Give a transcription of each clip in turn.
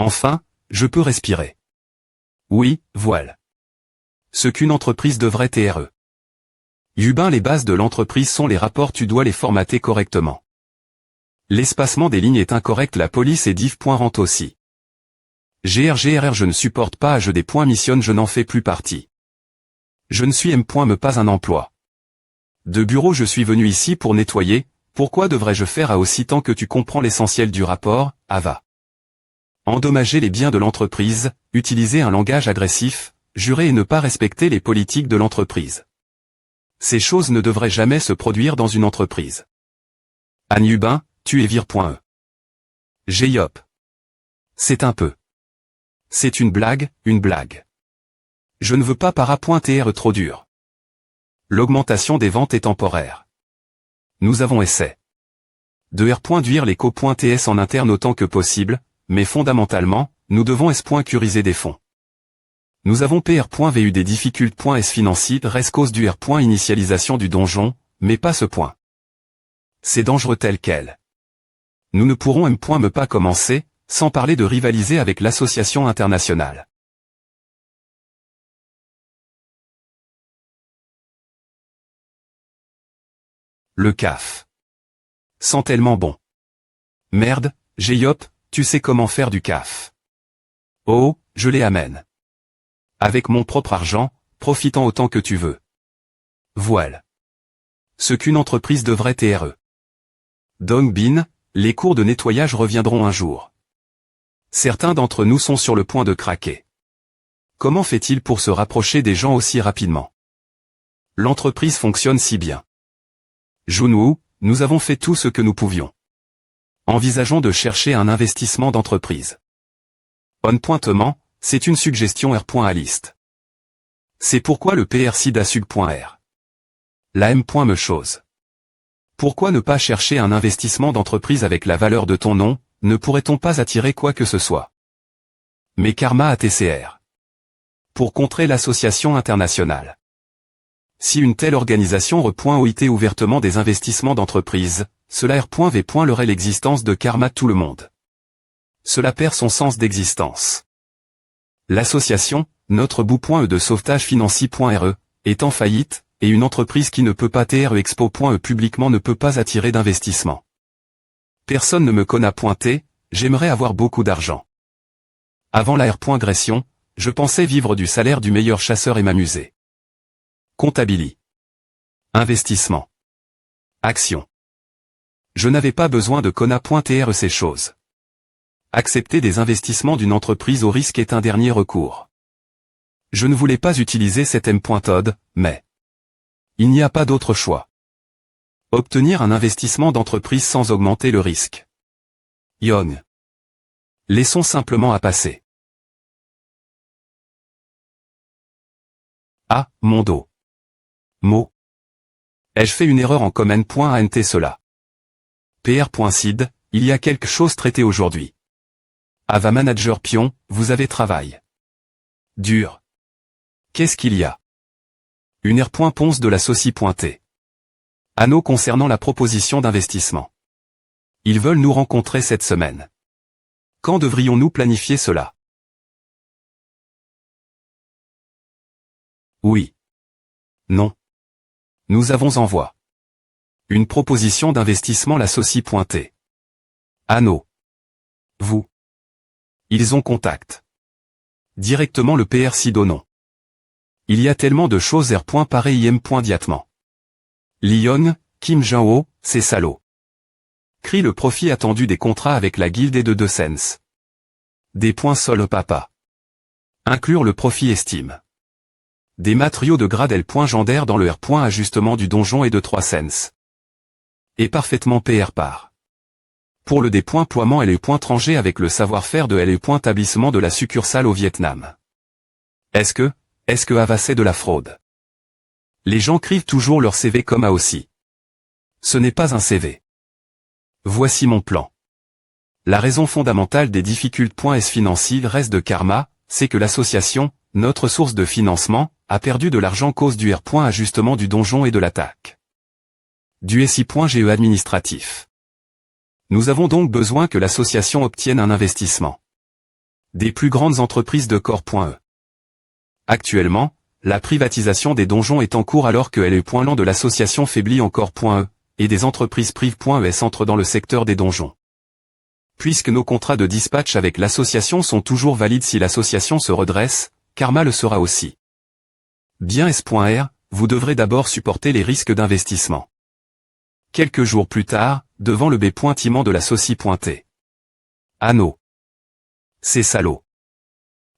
Enfin, je peux respirer. Oui, voile. Ce qu'une entreprise devrait TRE. Yubin, les bases de l'entreprise sont les rapports, tu dois les formater correctement. L'espacement des lignes est incorrect, la police et div. Rentre aussi. GRGRR, je ne supporte pas, je des points missionne, je n'en fais plus partie. Je ne suis me pas un emploi. De bureau, je suis venu ici pour nettoyer, pourquoi devrais-je faire à aussi tant que tu comprends l'essentiel du rapport, Ava. Endommager les biens de l'entreprise, utiliser un langage agressif, jurer et ne pas respecter les politiques de l'entreprise. Ces choses ne devraient jamais se produire dans une entreprise. Anne Yubin, tu es vir.e. Géop. C'est un peu. C'est une blague, une blague. Je ne veux pas para.tr trop dur. L'augmentation des ventes est temporaire. Nous avons essayé de R.duire les co.ts en interne autant que possible, mais fondamentalement, nous devons S.curiser des fonds. Nous avons PR.vu des difficultés.s financiers reste cause du R.initialisation du donjon, mais pas ce point. C'est dangereux tel quel. Nous ne pourrons me pas commencer, sans parler de rivaliser avec l'association internationale. Le CAF. Sent tellement bon. Merde, Géop, tu sais comment faire du CAF. Oh, je les amène. Avec mon propre argent, profitant autant que tu veux. Voile. Ce qu'une entreprise devrait TRE. Dong Bin, les cours de nettoyage reviendront un jour. Certains d'entre nous sont sur le point de craquer. Comment fait-il pour se rapprocher des gens aussi rapidement? L'entreprise fonctionne si bien. Junwoo, nous avons fait tout ce que nous pouvions. Envisageons de chercher un investissement d'entreprise. On-pointement, c'est une suggestion R. liste. C'est pourquoi le PRCDASUG.R. La M. chose. Pourquoi ne pas chercher un investissement d'entreprise avec la valeur de ton nom, ne pourrait-on pas attirer quoi que ce soit? Mais Karma ATCR. Pour contrer l'association internationale. Si une telle organisation R.OIT ouvertement des investissements d'entreprise, cela R.V. leurrait l'existence de Karma tout le monde. Cela perd son sens d'existence. L'association, notre bout.e de sauvetage financier.re, est en faillite, et une entreprise qui ne peut pas TRE Expo.e publiquement ne peut pas attirer d'investissement. Personne ne me connaît. J'aimerais avoir beaucoup d'argent. Avant la R.Gression, je pensais vivre du salaire du meilleur chasseur et m'amuser. Comptabili. Investissement. Action. Je n'avais pas besoin de conna.tr ces choses. Accepter des investissements d'une entreprise au risque est un dernier recours. Je ne voulais pas utiliser cet M.Tod, mais il n'y a pas d'autre choix. Obtenir un investissement d'entreprise sans augmenter le risque. Young. Laissons simplement à passer. Ah, mon dos. Mot. Ai-je fait une erreur en comment.ant cela? PR.sid, il y a quelque chose traité aujourd'hui. Ava Manager Pion, vous avez travail. Dur. Qu'est-ce qu'il y a? Une R.Ponce de la Soci.t. Anneau concernant la proposition d'investissement. Ils veulent nous rencontrer cette semaine. Quand devrions-nous planifier cela? Oui. Non. Nous avons en voie. Une proposition d'investissement la Soci.t. Anneau. Vous. Ils ont contact. Directement le PR Sidonon. Il y a tellement de choses R. Pareil M. Diatement. Lyon, Kim Jong-ho, c'est salaud. Crie le profit attendu des contrats avec la guilde et de 2 cents. Des points sol papa. Inclure le profit estime. Des matériaux de grade L. Gendaire dans le R. Ajustement du donjon et de 3 cents. Et parfaitement PR par. Pour le déploiement L.Tranger avec le savoir-faire de L.Établissement de la succursale au Vietnam. Est-ce que Ava c'est de la fraude? Les gens crient toujours leur CV comme A aussi. Ce n'est pas un CV. Voici mon plan. La raison fondamentale des difficultés financières reste de Karma, c'est que l'association, notre source de financement, a perdu de l'argent cause du R. Ajustement du donjon et de l'attaque. Du SI.GE administratif. Nous avons donc besoin que l'association obtienne un investissement. des plus grandes entreprises de corps.e. Actuellement, la privatisation des donjons est en cours alors que LE.LAN de l'association faiblit en corps.e, et des entreprises prive.es entrent dans le secteur des donjons. Puisque nos contrats de dispatch avec l'association sont toujours valides si l'association se redresse, Karma le sera aussi. Bien S.R, vous devrez d'abord supporter les risques d'investissement. Quelques jours plus tard, devant le B.Timent de la Soci.T. Anno. C'est salaud.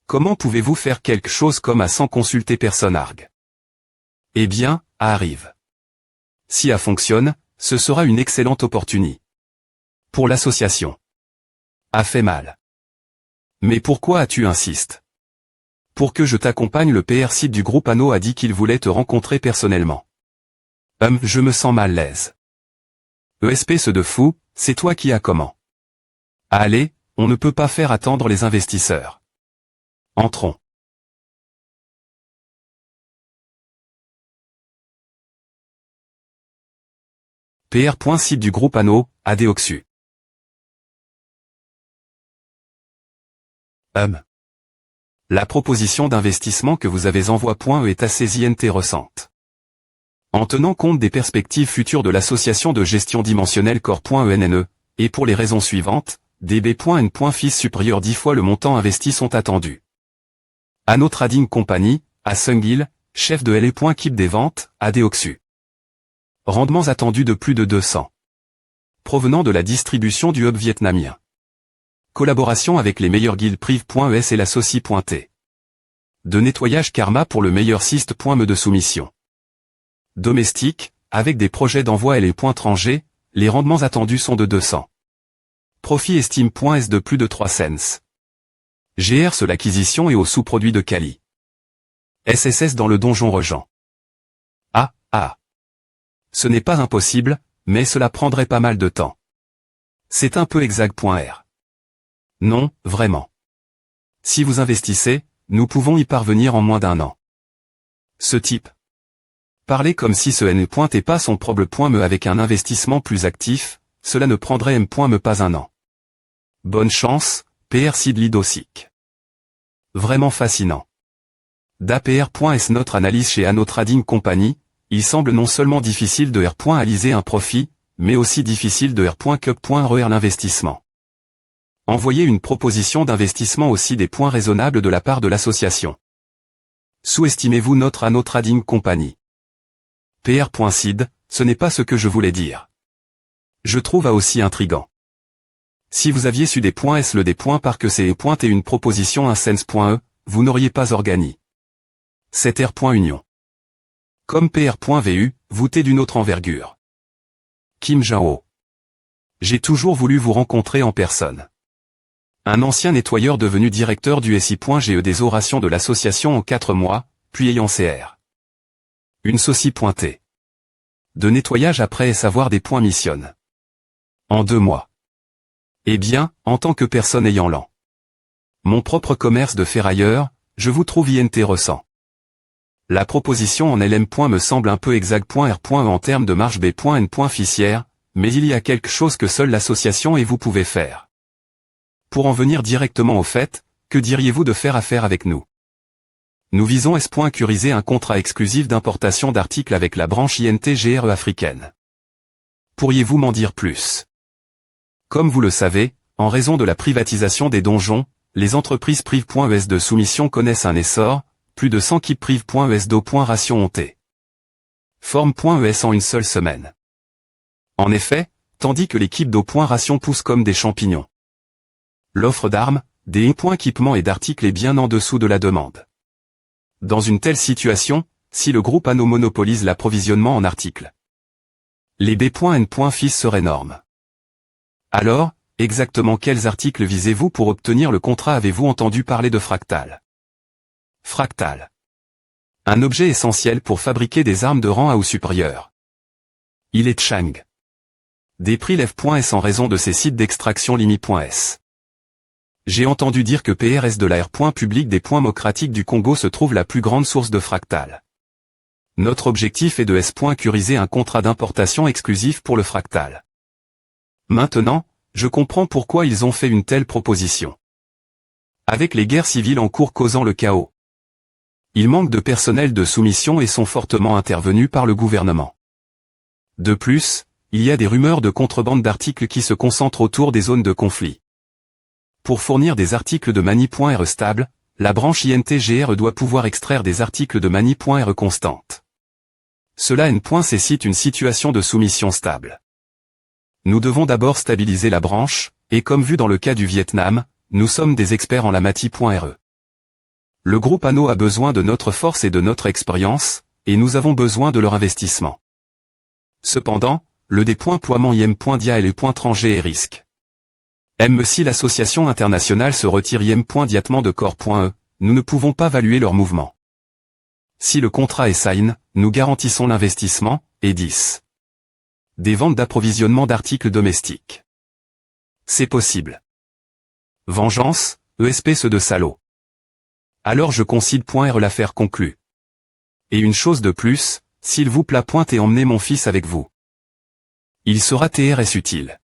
Comment pouvez-vous faire quelque chose comme à sans consulter personne arg? Eh bien, arrive. Si A fonctionne, ce sera une excellente opportunité. Pour l'association. A fait mal. Mais pourquoi as-tu insisté? Pour que je t'accompagne, le PR site du groupe Anno a dit qu'il voulait te rencontrer personnellement. Je me sens mal à l'aise. ESP ce de fou, c'est toi qui as comment. Allez, on ne peut pas faire attendre les investisseurs. Entrons. PR.site du groupe Anno, Adeoxu. La proposition d'investissement que vous avez envoie.e est assez intéressante. En tenant compte des perspectives futures de l'association de gestion dimensionnelle Corps.ENNE, et pour les raisons suivantes, DB.N. Fils supérieur 10 fois le montant investi sont attendus. Anno Trading Company, à Sungil, chef de LE. Keep des ventes, Adeoxu. Rendements attendus de plus de 200. Provenant de la distribution du hub vietnamien. Collaboration avec les meilleurs guildes prive.es et la Soci.T. De nettoyage Karma pour le meilleur syst.me de soumission. Domestique, avec des projets d'envoi LE.Tranger, les rendements attendus sont de 200. Profit estime.s de plus de 3 cents. GR l'acquisition et au sous-produit de Kali. SSS dans le donjon Regent. Ce n'est pas impossible, mais cela prendrait pas mal de temps. C'est un peu exact.r. Non, vraiment. Si vous investissez, nous pouvons y parvenir en moins d'un an. Ce type. Parler comme si ce N.est pas son propre.me avec un investissement plus actif, cela ne prendrait M.me pas un an. Bonne chance, PR Sidley Dossic. Vraiment fascinant. d'APR.s notre analyse chez Anno Trading Company, il semble non seulement difficile de R.aliser un profit, mais aussi difficile de R.cup.re l'investissement. Envoyer une proposition d'investissement aussi des points raisonnables de la part de l'association. Sous-estimez-vous notre Anno Trading Company? PR.sid, ce n'est pas ce que je voulais dire. Je trouve aussi intrigant. Si vous aviez su des points S le des points par que c'est et une proposition un sense.e, vous n'auriez pas organi. C'est R.union. Comme PR.vu, voûté d'une autre envergure. Kim Jao. J'ai toujours voulu vous rencontrer en personne. Un ancien nettoyeur devenu directeur du SI.GE des orations de l'association en 4 mois, puis ayant CR. Une Soci.T. De nettoyage après et savoir des points missionne. En 2 mois. Eh bien, en tant que personne ayant l'an. Mon propre commerce de ferrailleur, je vous trouve intéressant. La proposition en LM. Me semble un peu exact.R. En termes de marge B.N. Fissière, mais il y a quelque chose que seule l'association et vous pouvez faire. Pour en venir directement au fait, que diriez-vous de faire affaire avec nous? Nous visons S.curiser un contrat exclusif d'importation d'articles avec la branche INTGRE africaine. Pourriez-vous m'en dire plus? Comme vous le savez, en raison de la privatisation des donjons, les entreprises prive.es de soumission connaissent un essor, plus de 100 keep prive.es d'eau.ration ont été. Forme.es en une seule semaine. En effet, tandis que l'équipe d'eau.ration pousse comme des champignons. L'offre d'armes, des équipements et d'articles est bien en dessous de la demande. Dans une telle situation, si le groupe Anno monopolise l'approvisionnement en articles, les B.N. Fils seraient énormes. Alors, exactement quels articles visez-vous pour obtenir le contrat? Avez-vous entendu parler de Fractal? Fractal. Un objet essentiel pour fabriquer des armes de rang A ou supérieur. Il est Chang. Des prix lèvent.s en raison de ses sites d'extraction limi.s. J'ai entendu dire que PRS de la R. public des points démocratiques du Congo se trouve la plus grande source de Fractal. Notre objectif est de S.curiser un contrat d'importation exclusif pour le Fractal. Maintenant, je comprends pourquoi ils ont fait une telle proposition. Avec les guerres civiles en cours causant le chaos. Il manque de personnel de soumission et sont fortement intervenus par le gouvernement. De plus, il y a des rumeurs de contrebande d'articles qui se concentrent autour des zones de conflit. Pour fournir des articles de mani.re stables, la branche INTGR doit pouvoir extraire des articles de mani.re constantes. Cela nécessite une situation de soumission stable. Nous devons d'abord stabiliser la branche, et comme vu dans le cas du Vietnam, nous sommes des experts en la mati.re. Le groupe ANO a besoin de notre force et de notre expérience, et nous avons besoin de leur investissement. Cependant, le déploiement IM.dia et les risque. Même si l'association internationale se retire IM.diatement de corps.e, nous ne pouvons pas valuer leur mouvement. Si le contrat est sign, nous garantissons l'investissement, et 10. Des ventes d'approvisionnement d'articles domestiques. C'est possible. Vengeance, ESP ceux de salaud. Alors je concide.re l'affaire conclue. Et une chose de plus, s'il vous plaît et emmenez mon fils avec vous. Il sera TRS utile.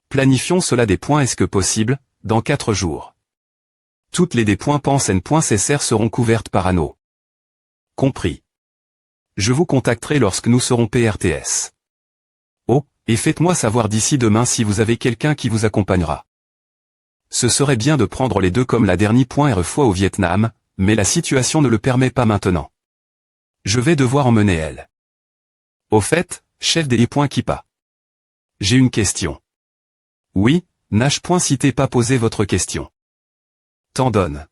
Planifions cela des points est-ce que possible, dans 4 jours. Toutes les des points pense-n.cr seront couvertes par ANO. Compris. Je vous contacterai lorsque nous serons PRTS. Oh, et faites-moi savoir d'ici demain si vous avez quelqu'un qui vous accompagnera. Ce serait bien de prendre les deux comme la dernière fois au Vietnam, mais la situation ne le permet pas maintenant. Je vais devoir emmener elle. Au fait, chef des Kippa. J'ai une question. Oui, Nash.cité pas poser votre question. T'en donne.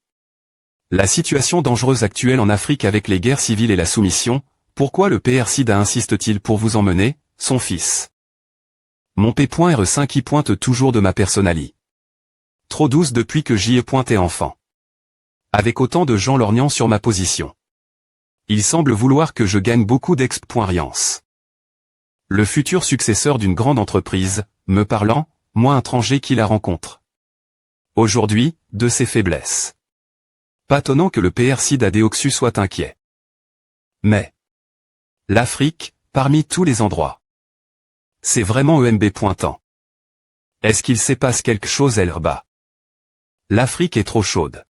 La situation dangereuse actuelle en Afrique avec les guerres civiles et la soumission, pourquoi le PR-SIDA insiste-t-il pour vous emmener, son fils? Mon P.R5 qui pointe toujours de ma personnalité. Trop douce depuis que j'y ai pointé enfant. Avec autant de gens lorgnant sur ma position. Il semble vouloir que je gagne beaucoup d'exp.riance. Le futur successeur d'une grande entreprise, me parlant, moi un étranger qui la rencontre. Aujourd'hui, de ses faiblesses. Pas étonnant que le PR-SIDA Deoxu soit inquiet. Mais l'Afrique, parmi tous les endroits. C'est vraiment EMB pointant. Est-ce qu'il se passe quelque chose là-bas? L'Afrique est trop chaude.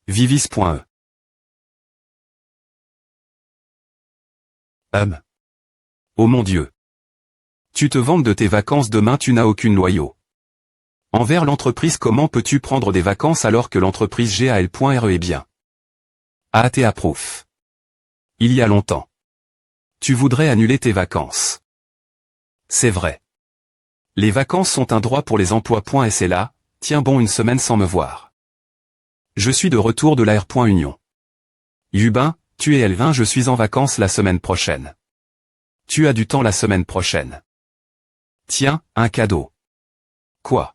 Vivis.e. Oh mon Dieu. Tu te vantes de tes vacances demain, tu n'as aucune loyauté. Envers l'entreprise, comment peux-tu prendre des vacances alors que l'entreprise GAL.re est bien? AT approuve. Il y a longtemps. Tu voudrais annuler tes vacances. C'est vrai. Les vacances sont un droit pour les emplois. Et là, tiens bon une semaine sans me voir. Je suis de retour de la R.Union. Yubin, tu es L20, je suis en vacances la semaine prochaine. Tu as du temps la semaine prochaine. Tiens, un cadeau. Quoi?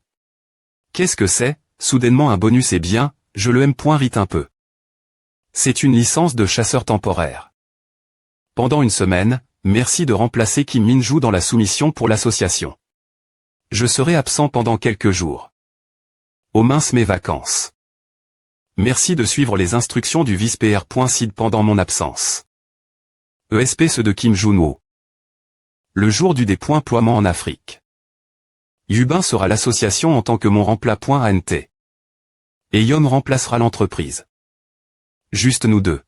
Qu'est-ce que c'est? Soudainement un bonus est bien, je le aime. Rite un peu. C'est une licence de chasseur temporaire. Pendant une semaine, merci de remplacer Kim Min-joo dans la soumission pour l'association. Je serai absent pendant quelques jours. Aux minces mes vacances. Merci de suivre les instructions du vice-PR.sid pendant mon absence. ESP ceux de Kim Jun-ho. Le jour du déploiement en Afrique. Yubin sera l'association en tant que mon remplaçant.ant. Et Yom remplacera l'entreprise. Juste nous deux.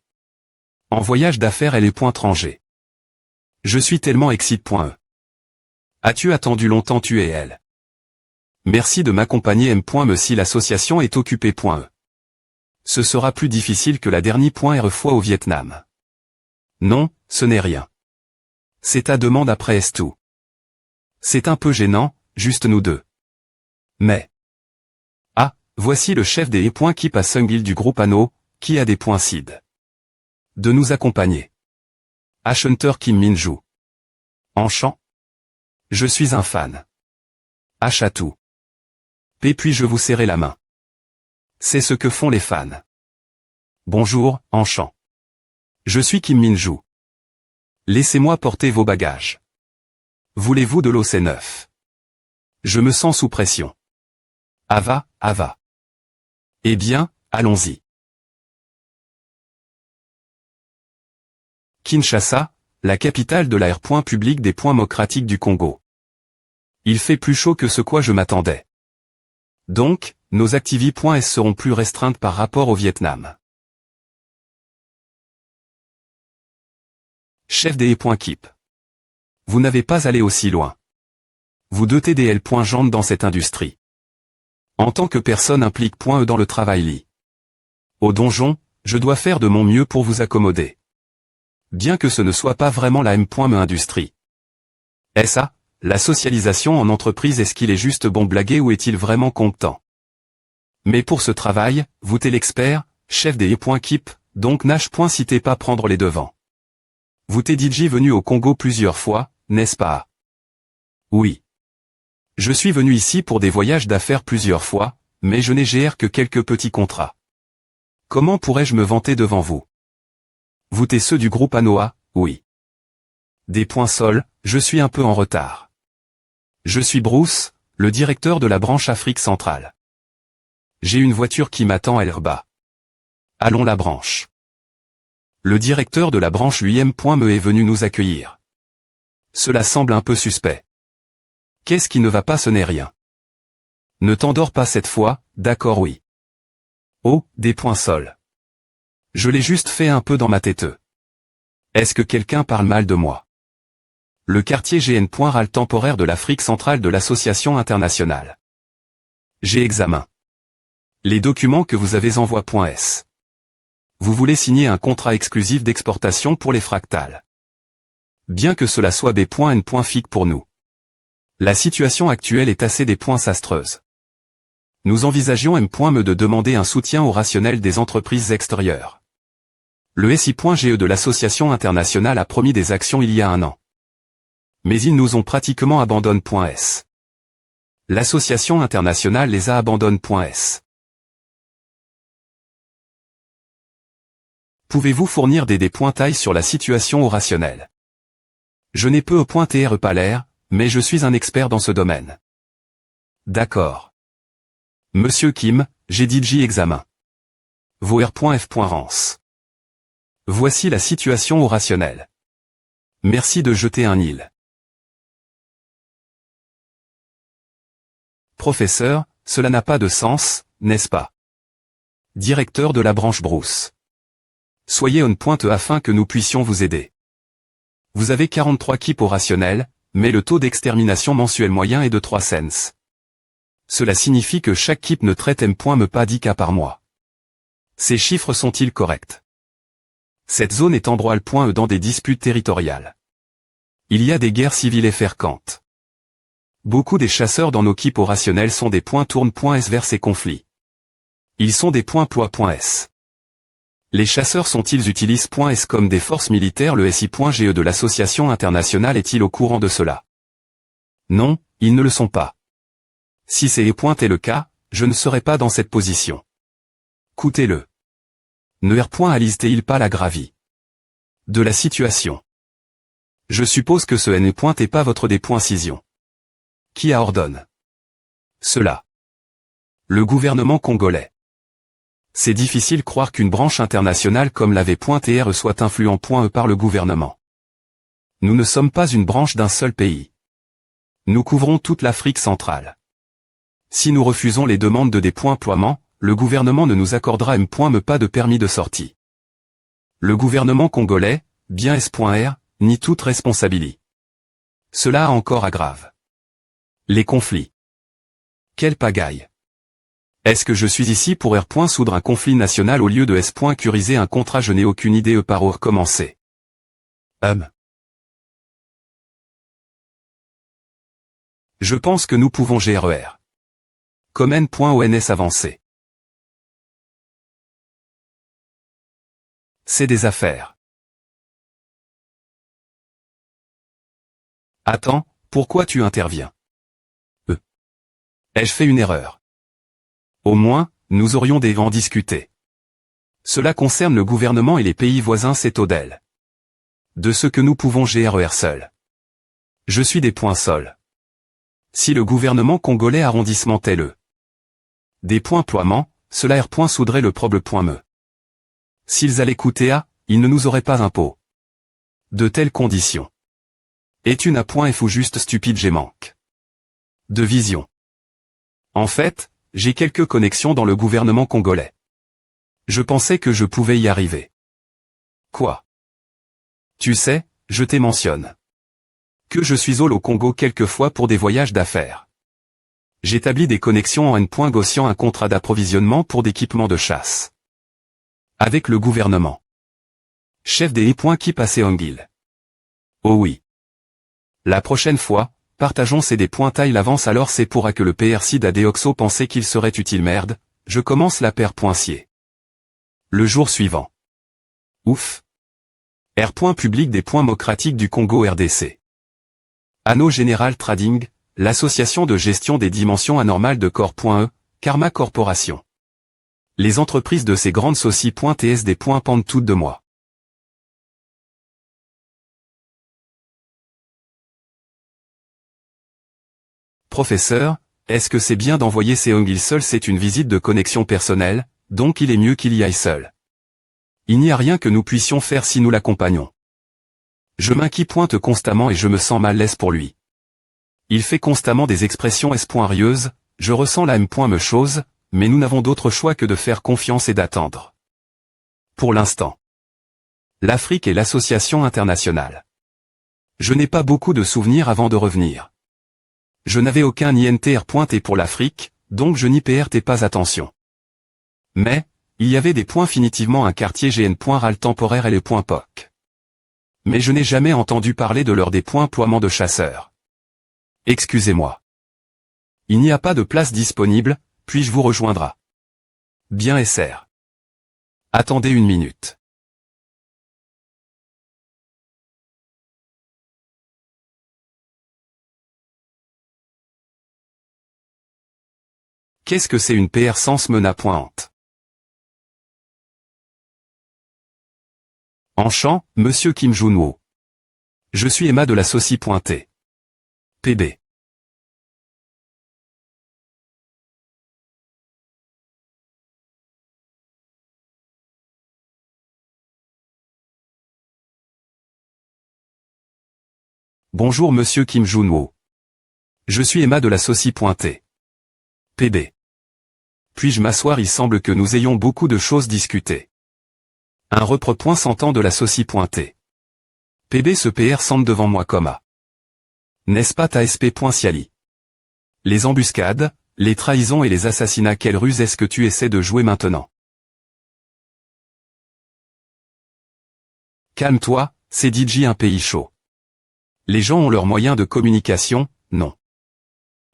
En voyage d'affaires et les .rangés. Je suis tellement excite.e. As-tu attendu longtemps tu et elle? Merci de m'accompagner M.me si l'association est occupée.e. Ce sera plus difficile que la dernière fois au Vietnam. Non, ce n'est rien. C'est ta demande après est tout. C'est un peu gênant, juste nous deux. Mais. Ah, voici le chef des Kippa Sungil du groupe ANO, qui a des .sid. De nous accompagner. Hunter Kim Min-joo. Enchant. Je suis un fan. Chatou. Puis-je vous serrer la main? C'est ce que font les fans. Bonjour, enchant. Je suis Kim Min-joo. Laissez-moi porter vos bagages. Voulez-vous de l'eau? C'est neuf. Je me sens sous pression. Ava. Eh bien, allons-y. Kinshasa, la capitale de la R. Publique des démocratiques du Congo. Il fait plus chaud que ce quoi je m'attendais. Donc, nos activités.s seront plus restreintes par rapport au Vietnam. Chef des E.Keep. Vous n'avez pas allé aussi loin. Vous deux TDL.jante dans cette industrie. En tant que personne implique.e dans le travail li. Au donjon, je dois faire de mon mieux pour vous accommoder. Bien que ce ne soit pas vraiment la M.me industrie. Ça, la socialisation en entreprise, est-ce qu'il est juste bon blaguer ou est-il vraiment content? Mais pour ce travail, vous t'es l'expert, chef des E.Keep, donc citez pas prendre les devants. Vous t'es DJ venu au Congo plusieurs fois, n'est-ce pas? Oui. Je suis venu ici pour des voyages d'affaires plusieurs fois, mais je n'ai géré que quelques petits contrats. Comment pourrais-je me vanter devant vous? Vous t'es ceux du groupe Anoa, oui. Des points sols, je suis un peu en retard. Je suis Bruce, le directeur de la branche Afrique centrale. J'ai une voiture qui m'attend à l'Herba. Allons la branche. Le directeur de la branche UM.me est venu nous accueillir. Cela semble un peu suspect. Qu'est-ce qui ne va pas? Ce n'est rien. Ne t'endors pas cette fois, d'accord? Oui. Oh, des points sols. Je l'ai juste fait un peu dans ma tête. Est-ce que quelqu'un parle mal de moi? Le quartier GN. Temporaire de l'Afrique centrale de l'Association internationale. J'ai examen. Les documents que vous avez envoie.s. Vous voulez signer un contrat exclusif d'exportation pour les fractales. Bien que cela soit B.N. Fic pour nous. La situation actuelle est assez désastreuse. Nous envisagions M.me de demander un soutien au rationnel des entreprises extérieures. Le SI.GE de l'Association internationale a promis des actions il y a un an. Mais ils nous ont pratiquement abandonné.s. L'association internationale les a abandonné.s. Pouvez-vous fournir des pointails sur la situation au rationnel? Je n'ai peu .tr pas l'air, mais je suis un expert dans ce domaine. D'accord. Monsieur Kim, j'ai DJ examen. Voir.f.rance. Voici la situation au rationnel. Merci de jeter un île. Professeur, cela n'a pas de sens, n'est-ce pas? Directeur de la branche Bruce. Soyez on point afin que nous puissions vous aider. Vous avez 43 keeps au rationnel, mais le taux d'extermination mensuel moyen est de 3 cents. Cela signifie que chaque keep ne traite M.me pas 10 cas par mois. Ces chiffres sont-ils corrects? Cette zone est endroit .e dans des disputes territoriales. Il y a des guerres civiles et fréquentes. Beaucoup des chasseurs dans nos keeps au rationnel sont des tourne.s vers ces conflits. Ils sont des ploie.s. Les chasseurs sont-ils utilisent.s comme des forces militaires? Le SI.GE de l'association internationale est-il au courant de cela? Non, ils ne le sont pas. Si c'est est le cas, je ne serai pas dans cette position. Coutez-le. Ne alise-t-il pas la gravie de la situation? Je suppose que ce N est pas votre décision. Qui a ordonné cela? Le gouvernement congolais. C'est difficile croire qu'une branche internationale comme l'AV.TR soit influent par le gouvernement. Nous ne sommes pas une branche d'un seul pays. Nous couvrons toute l'Afrique centrale. Si nous refusons les demandes de déploiement, le gouvernement ne nous accordera M.me pas de permis de sortie. Le gouvernement congolais, bien S.R, nie toute responsabilité. Cela encore aggrave les conflits. Quelle pagaille! Est-ce que je suis ici pour soudre un conflit national au lieu de curiser un contrat? Je n'ai aucune idée par où recommencer. Je pense que nous pouvons GRER. Comme N.ONS avancé. C'est des affaires. Attends, pourquoi tu interviens? Ai-je fait une erreur? Au moins, nous aurions des en discuter. Cela concerne le gouvernement et les pays voisins, c'est au-delà de ce que nous pouvons GRER seuls. Je suis des points sols. Si le gouvernement congolais arrondissement le déploiement, cela soudrait le problème. S'ils allaient coûter à, ils ne nous auraient pas impôt. De telles conditions. Est une à .f ou juste stupide j'ai manque. De vision. En fait, j'ai quelques connexions dans le gouvernement congolais. Je pensais que je pouvais y arriver. Quoi? Tu sais, je t'ai mentionné que je suis au Congo quelques fois pour des voyages d'affaires. J'établis des connexions en négociant un contrat d'approvisionnement pour d'équipements de chasse. Avec le gouvernement. Chef des qui passait Angil. Oh oui. La prochaine fois, partageons ces des points taille l'avance alors c'est pourra que le PRC d'Adeoxo pensait qu'il serait utile merde, je commence la paire poincier. Le jour suivant. Ouf. R. Public des points démocratiques du Congo RDC. Anneau Général Trading, l'association de gestion des dimensions anormales de corps.e, Karma Corporation. Les entreprises de ces grandes soci.tsd pendent toutes de moi. Professeur, est-ce que c'est bien d'envoyer Seongil seul? C'est une visite de connexion personnelle, donc il est mieux qu'il y aille seul. Il n'y a rien que nous puissions faire si nous l'accompagnons. Je m'inquiète constamment et je me sens mal l'aise pour lui. Il fait constamment des expressions espoirieuses, je ressens la me chose, mais nous n'avons d'autre choix que de faire confiance et d'attendre. Pour l'instant. L'Afrique est l'association internationale. Je n'ai pas beaucoup de souvenirs avant de revenir. Je n'avais aucun INTR pointé pour l'Afrique, donc je n'y prêtais pas attention. Mais, il y avait des points définitivement un quartier GN.RAL temporaire et les points POC. Mais je n'ai jamais entendu parler de leur déploiement de chasseurs. Excusez-moi. Il n'y a pas de place disponible, puis-je vous rejoindra? Bien SR. Attendez une minute. Qu'est-ce que c'est une PR sans mena-pointe? Enchant, Monsieur Kim Junwo. Je suis Emma de la Soci.T. PB. Bonjour Monsieur Kim Junwo. Je suis Emma de la Soci.T. PB. Puis-je m'asseoir? Il semble que nous ayons beaucoup de choses discutées. Un repre. S'entend de la Soci.T. PB ce PR semble devant moi comme A. N'est-ce pas ta SP.Ciali? Les embuscades, les trahisons et les assassinats, quelle ruse est-ce que tu essaies de jouer maintenant? Calme-toi, c'est DJ un pays chaud. Les gens ont leurs moyens de communication, non.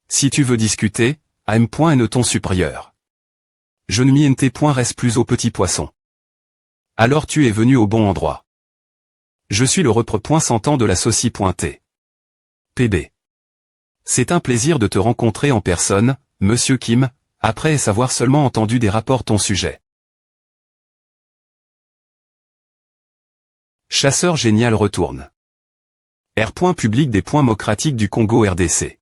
Si tu veux discuter, AM. Et ne ton supérieur. Je ne m'y reste plus au petit poisson. Alors tu es venu au bon endroit. Je suis le repre. S'entend de la Soci.T. PB. C'est un plaisir de te rencontrer en personne, Monsieur Kim, après avoir seulement entendu des rapports ton sujet. Chasseur génial retourne. R. Public des points démocratiques du Congo RDC.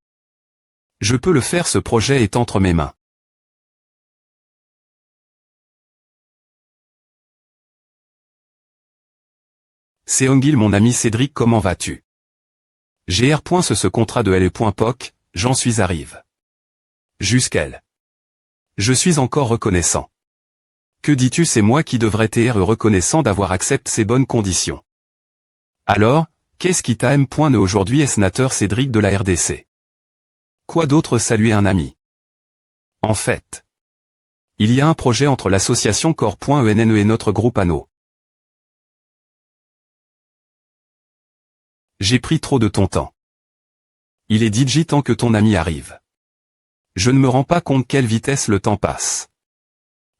Je peux le faire, ce projet est entre mes mains. Seongil mon ami Cédric, comment vas-tu? J'ai R. Ce contrat de L.POC, j'en suis arrive. Jusqu'elle. Je suis encore reconnaissant. Que dis-tu? C'est moi qui devrais être reconnaissant d'avoir accepté ces bonnes conditions. Alors, qu'est-ce qui t'a ne aujourd'hui est sénateur Cédric de la RDC? Quoi d'autre? Saluer un ami. En fait. Il y a un projet entre l'association Corps.ENNE et notre groupe Anneau. J'ai pris trop de ton temps. Il est DJ tant que ton ami arrive. Je ne me rends pas compte quelle vitesse le temps passe.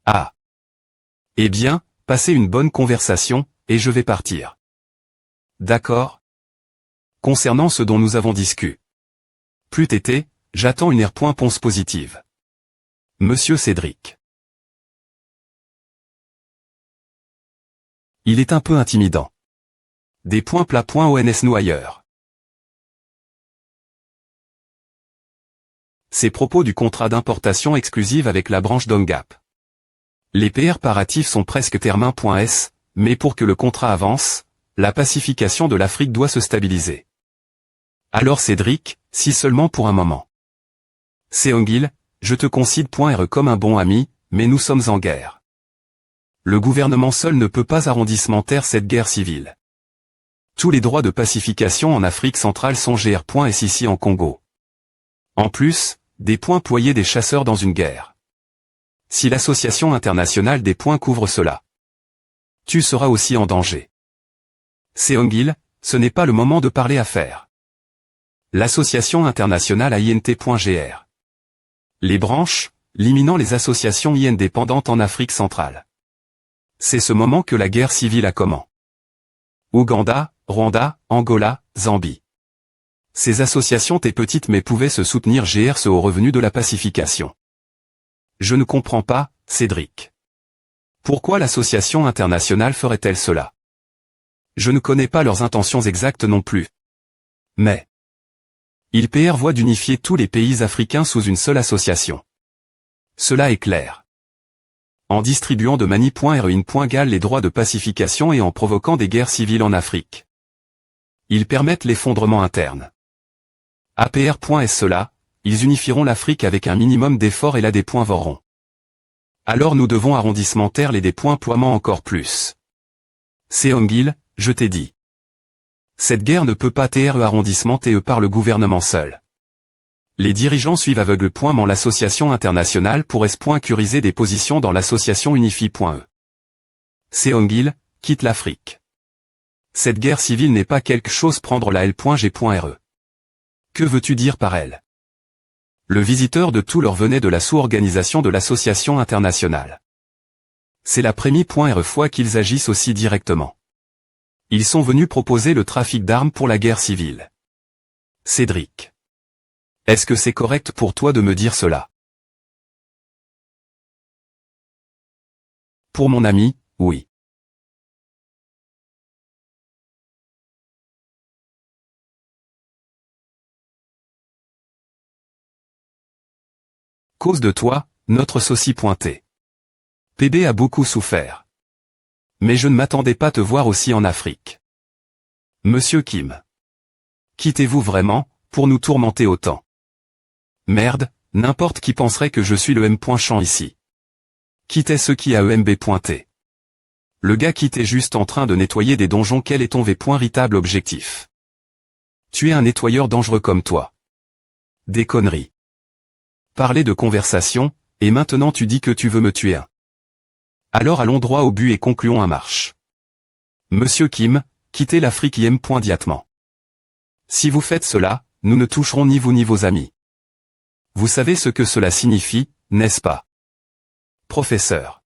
Ah. Eh bien, passez une bonne conversation, et je vais partir. D'accord? Concernant ce dont nous avons discuté. Plus tété, j'attends une réponse positive. Monsieur Cédric. Il est un peu intimidant. Des points plats ONS nous ailleurs. Ces propos du contrat d'importation exclusive avec la branche d'Ongap. Les PR paratifs sont presque termin.s, mais pour que le contrat avance, la pacification de l'Afrique doit se stabiliser. Alors Cédric, si seulement pour un moment. Seong-il, je te considère comme un bon ami, mais nous sommes en guerre. Le gouvernement seul ne peut pas arrondissementer cette guerre civile. Tous les droits de pacification en Afrique centrale sont gr.s ici en Congo. En plus, des points ployés des chasseurs dans une guerre. Si l'association internationale des points couvre cela, tu seras aussi en danger. Seong-il, ce n'est pas le moment de parler affaires. L'association internationale AINT.gr. Les branches, liminant les associations indépendantes en Afrique centrale. C'est ce moment que la guerre civile a commencé. Ouganda, Rwanda, Angola, Zambie. Ces associations étaient petites mais pouvaient se soutenir grâce au revenu de la pacification. Je ne comprends pas, Cédric. Pourquoi l'association internationale ferait-elle cela? Je ne connais pas leurs intentions exactes non plus. Mais ils prévoient d'unifier tous les pays africains sous une seule association. Cela est clair. En distribuant de mani.heroin.gal les droits de pacification et en provoquant des guerres civiles en Afrique. Ils permettent l'effondrement interne. APR.est cela, ils unifieront l'Afrique avec un minimum d'efforts et là des points vorront. Alors nous devons arrondissementer les déploiements encore plus. Seong-il, je t'ai dit. Cette guerre ne peut pas être arrondissementée par le gouvernement seul. Les dirigeants suivent aveuglement l'association internationale pour curiser des positions dans l'association unifie.e. Seong-il, quitte l'Afrique. Cette guerre civile n'est pas quelque chose prendre la L.G.re. Que veux-tu dire par elle? Le visiteur de tout leur venait de la sous-organisation de l'association internationale. C'est la première fois qu'ils agissent aussi directement. Ils sont venus proposer le trafic d'armes pour la guerre civile. Cédric. Est-ce que c'est correct pour toi de me dire cela? Pour mon ami, oui. Cause de toi, notre saucy pointé. PB a beaucoup souffert. Mais je ne m'attendais pas te voir aussi en Afrique. Monsieur Kim. Quittez-vous vraiment, pour nous tourmenter autant? Merde, n'importe qui penserait que je suis le M.champ ici. Quittez ce qui a EMB pointé. Le gars qui était juste en train de nettoyer des donjons, quel est ton véritable objectif? Tu es un nettoyeur dangereux comme toi. Des conneries. Parler de conversation, et maintenant tu dis que tu veux me tuer. Alors allons droit au but et concluons à marche. Monsieur Kim, quittez l'Afrique immédiatement. Si vous faites cela, nous ne toucherons ni vous ni vos amis. Vous savez ce que cela signifie, n'est-ce pas? Professeur.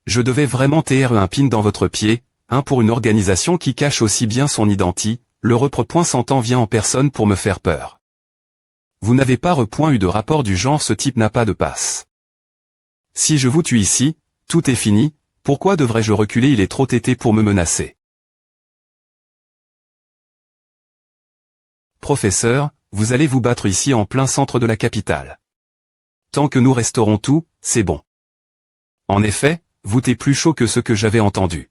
Je devais vraiment ter un pin dans votre pied, pour une organisation qui cache aussi bien son identité, le repre. S'entend vient en personne pour me faire peur. Vous n'avez pas eu de rapport du genre ce type n'a pas de passe. Si je vous tue ici, tout est fini, pourquoi devrais-je reculer? Il est trop têté pour me menacer. Professeur, vous allez vous battre ici en plein centre de la capitale. Tant que nous resterons tout, c'est bon. En effet, vous êtes plus chaud que ce que j'avais entendu.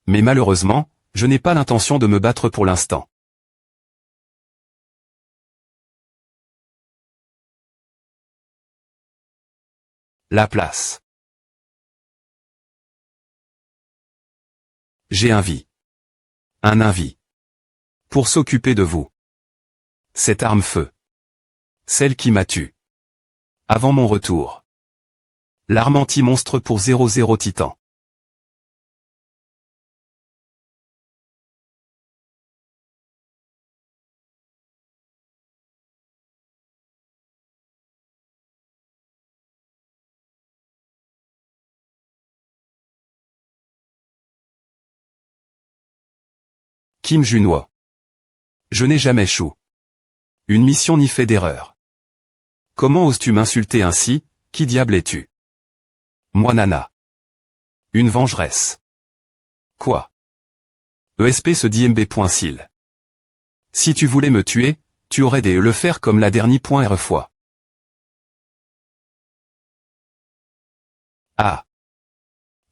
Mais malheureusement, je n'ai pas l'intention de me battre pour l'instant. La place. J'ai un vie. Un avis. Pour s'occuper de vous. Cette arme-feu. Celle qui m'a tué. Avant mon retour. L'arme anti-monstre pour 00 Titan. Kim Junwa. Je n'ai jamais chou. Une mission ni fait d'erreur. Comment oses-tu m'insulter ainsi? Qui diable es-tu? Moi Nana. Une vengeresse. Quoi? ESP se dit MB.sil. Si tu voulais me tuer, tu aurais dû le faire comme la dernière fois. Ah.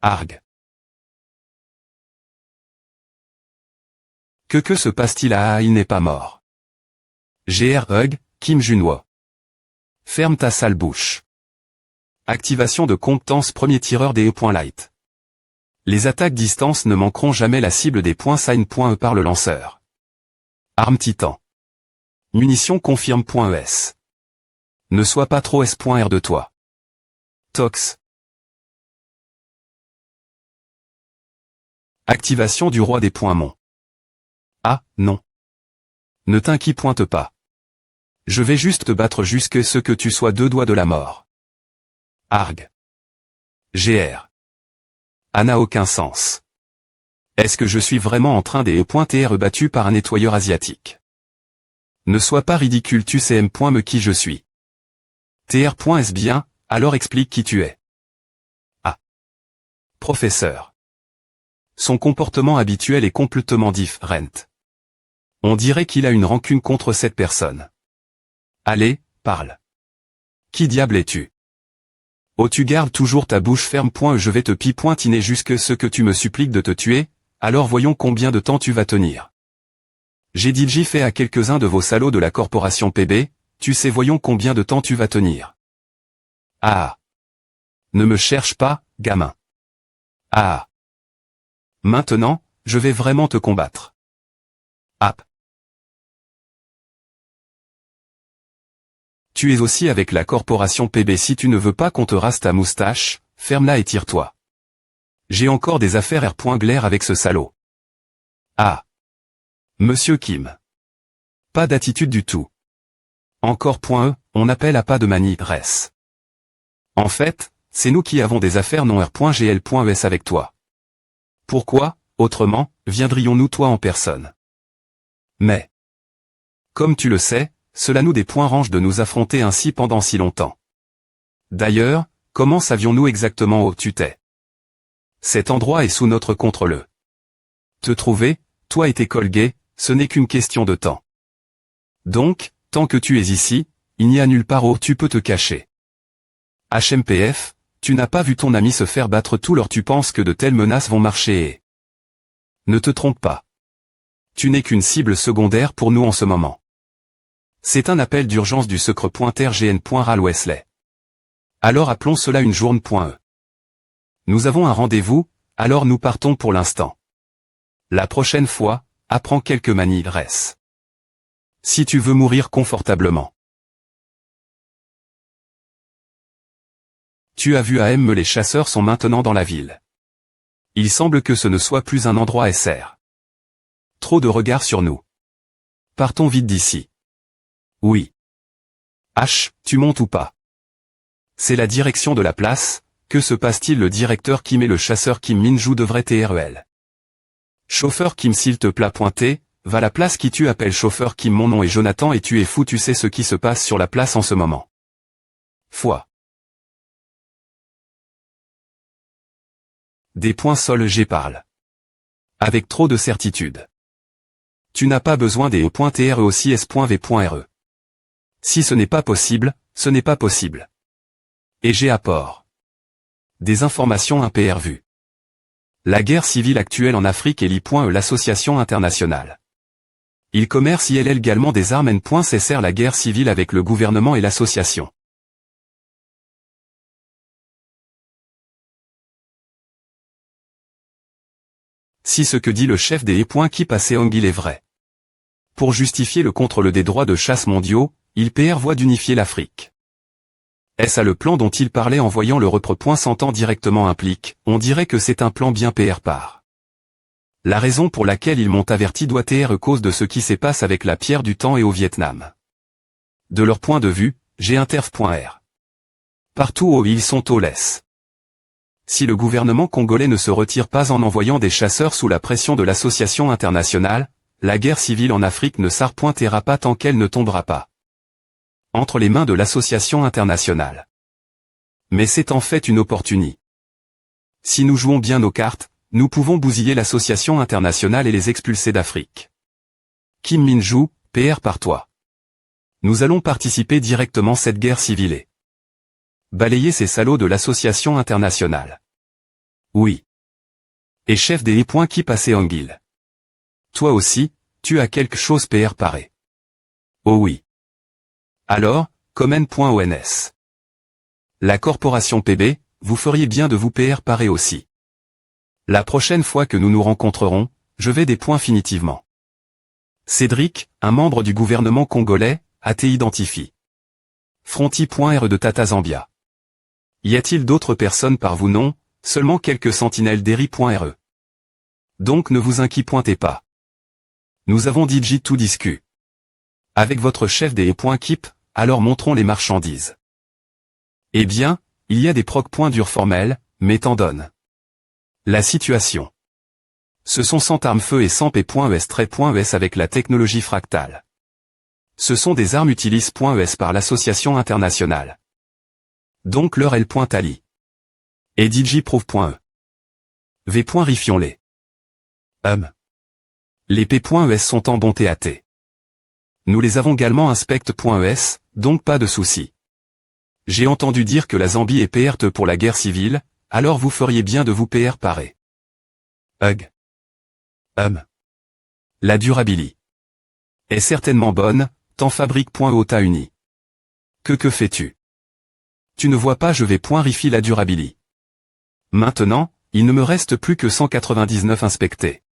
Arg. Que se passe-t-il? Il n'est pas mort. GR Hug, Kim Junwa. Ferme ta sale bouche. Activation de compétence premier tireur des E.Light. Les attaques distance ne manqueront jamais la cible des .sign.e par le lanceur. Arme Titan. Munition confirme.es. Ne sois pas trop S.R de toi. Tox. Activation du roi des Mont. Ah, non. Ne t'inquiète pas. Je vais juste te battre jusque ce que tu sois 2 doigts de la mort. Arg. GR. A n'a aucun sens. Est-ce que je suis vraiment en train d'être battu par un nettoyeur asiatique? Ne sois pas ridicule, tu sais me qui je suis. Tr.est bien, alors explique qui tu es. Ah. Professeur. Son comportement habituel est complètement différent. On dirait qu'il a une rancune contre cette personne. Allez, parle. Qui diable es-tu? Oh, tu gardes toujours ta bouche ferme. Je vais te pointiner jusque ce que tu me suppliques de te tuer, alors voyons combien de temps tu vas tenir. J'ai dit j'y fait à quelques-uns de vos salauds de la corporation PB, tu sais voyons combien de temps tu vas tenir. Ah. Ne me cherche pas, gamin. Ah. Maintenant, je vais vraiment te combattre. Ap. Tu es aussi avec la corporation PB. Si tu ne veux pas qu'on te rase ta moustache, ferme-la et tire-toi. J'ai encore des affaires glaire avec ce salaud. Ah. Monsieur Kim. Pas d'attitude du tout. Encore on appelle à pas de manie, res. En fait, c'est nous qui avons des affaires non R.gl.es avec toi. Pourquoi, autrement, viendrions-nous toi en personne? Mais. Comme tu le sais, cela nous dérange de nous affronter ainsi pendant si longtemps. D'ailleurs, comment savions-nous exactement où tu t'es? Cet endroit est sous notre contrôle. Te trouver, toi et tes collègues, ce n'est qu'une question de temps. Donc, tant que tu es ici, il n'y a nulle part où tu peux te cacher. HMPF, tu n'as pas vu ton ami se faire battre tout l'heure. Tu penses que de telles menaces vont marcher et... Ne te trompe pas. Tu n'es qu'une cible secondaire pour nous en ce moment. C'est un appel d'urgence du secret.rgn.ral Wesley. Alors appelons cela une journée.e. Nous avons un rendez-vous, alors nous partons pour l'instant. La prochaine fois, apprends quelques manies res. Si tu veux mourir confortablement. Tu as vu AM, les chasseurs sont maintenant dans la ville. Il semble que ce ne soit plus un endroit SR. Trop de regards sur nous. Partons vite d'ici. Oui. H, tu montes ou pas? C'est la direction de la place. Que se passe-t-il? Le directeur Kim et le chasseur Kim Min-ju devraient TREL. Chauffeur Kim, s'il te plaît, pointer, va la place. Qui tu appelles chauffeur Kim? Mon nom est Jonathan et tu es fou. Tu sais ce qui se passe sur la place en ce moment. Foi. Des points sol G parle. Avec trop de certitude. Tu n'as pas besoin des E.TRE aussi S.V.RE. Si ce n'est pas possible, ce n'est pas possible. Et j'ai apport. Des informations impervues. La guerre civile actuelle en Afrique et l'association internationale. Il commerce également des armes N.Cessèrent la guerre civile avec le gouvernement et l'association. Si ce que dit le chef des qui passé Hongil est vrai. Pour justifier le contrôle des droits de chasse mondiaux, il voit d'unifier l'Afrique. Est-ce à le plan dont il parlait en voyant le repre. S'entend directement implique, on dirait que c'est un plan bien par. La raison pour laquelle ils m'ont averti doit être cause de ce qui se passe avec la pierre du temps et au Vietnam. De leur point de vue, j'ai interf.r. Partout où ils sont au laisse. Si le gouvernement congolais ne se retire pas en envoyant des chasseurs sous la pression de l'association internationale, la guerre civile en Afrique ne s'arrêtera pas tant qu'elle ne tombera pas entre les mains de l'association internationale. Mais c'est en fait une opportunité. Si nous jouons bien nos cartes, nous pouvons bousiller l'association internationale et les expulser d'Afrique. Kim Min-ju, PR par toi. Nous allons participer directement à cette guerre civile et balayer ces salauds de l'association internationale. Oui. Et chef des qui passé Hongil. Toi aussi, tu as quelque chose PR paré. Oh oui. Alors, comme N.ONS. La corporation PB, vous feriez bien de vous PR parer aussi. La prochaine fois que nous nous rencontrerons, je vais définitivement. Cédric, un membre du gouvernement congolais, a été identifié. Fronti.re de Tata Zambia. Y a-t-il d'autres personnes par vous? Non, seulement quelques sentinelles d'Eri.re. Donc ne vous inquiétez pas. Nous avons DJ tout discu. Avec votre chef des E.Keep, alors montrons les marchandises. Eh bien, il y a des proc.durs formels, mais t'en donne. La situation. Ce sont 100 armes-feu et 100 P.ES avec la technologie fractale. Ce sont des armes utilisées.ES par l'association internationale. Donc leur L.Ali. Et DJ prouve.E. V.Rifions-les. Les P.ES sont en bon TAT. Nous les avons également inspect.ES, donc pas de souci. J'ai entendu dire que la Zambie est PRte pour la guerre civile, alors vous feriez bien de vous PR parer. La durabilité est certainement bonne, tant fabrique.ota uni. Que fais-tu? Tu ne vois pas, je vais rifier la durabilité. Maintenant, il ne me reste plus que 199 inspectés.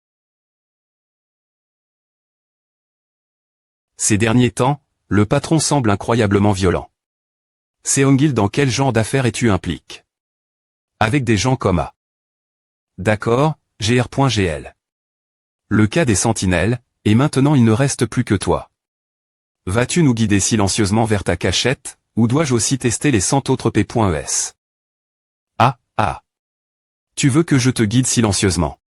Ces derniers temps, le patron semble incroyablement violent. Seongil, dans quel genre d'affaires es-tu impliqué? Avec des gens comme A. D'accord, GR.GL. Le cas des sentinelles, et maintenant il ne reste plus que toi. Vas-tu nous guider silencieusement vers ta cachette, ou dois-je aussi tester les 100 autres P.ES? Ah. Tu veux que je te guide silencieusement?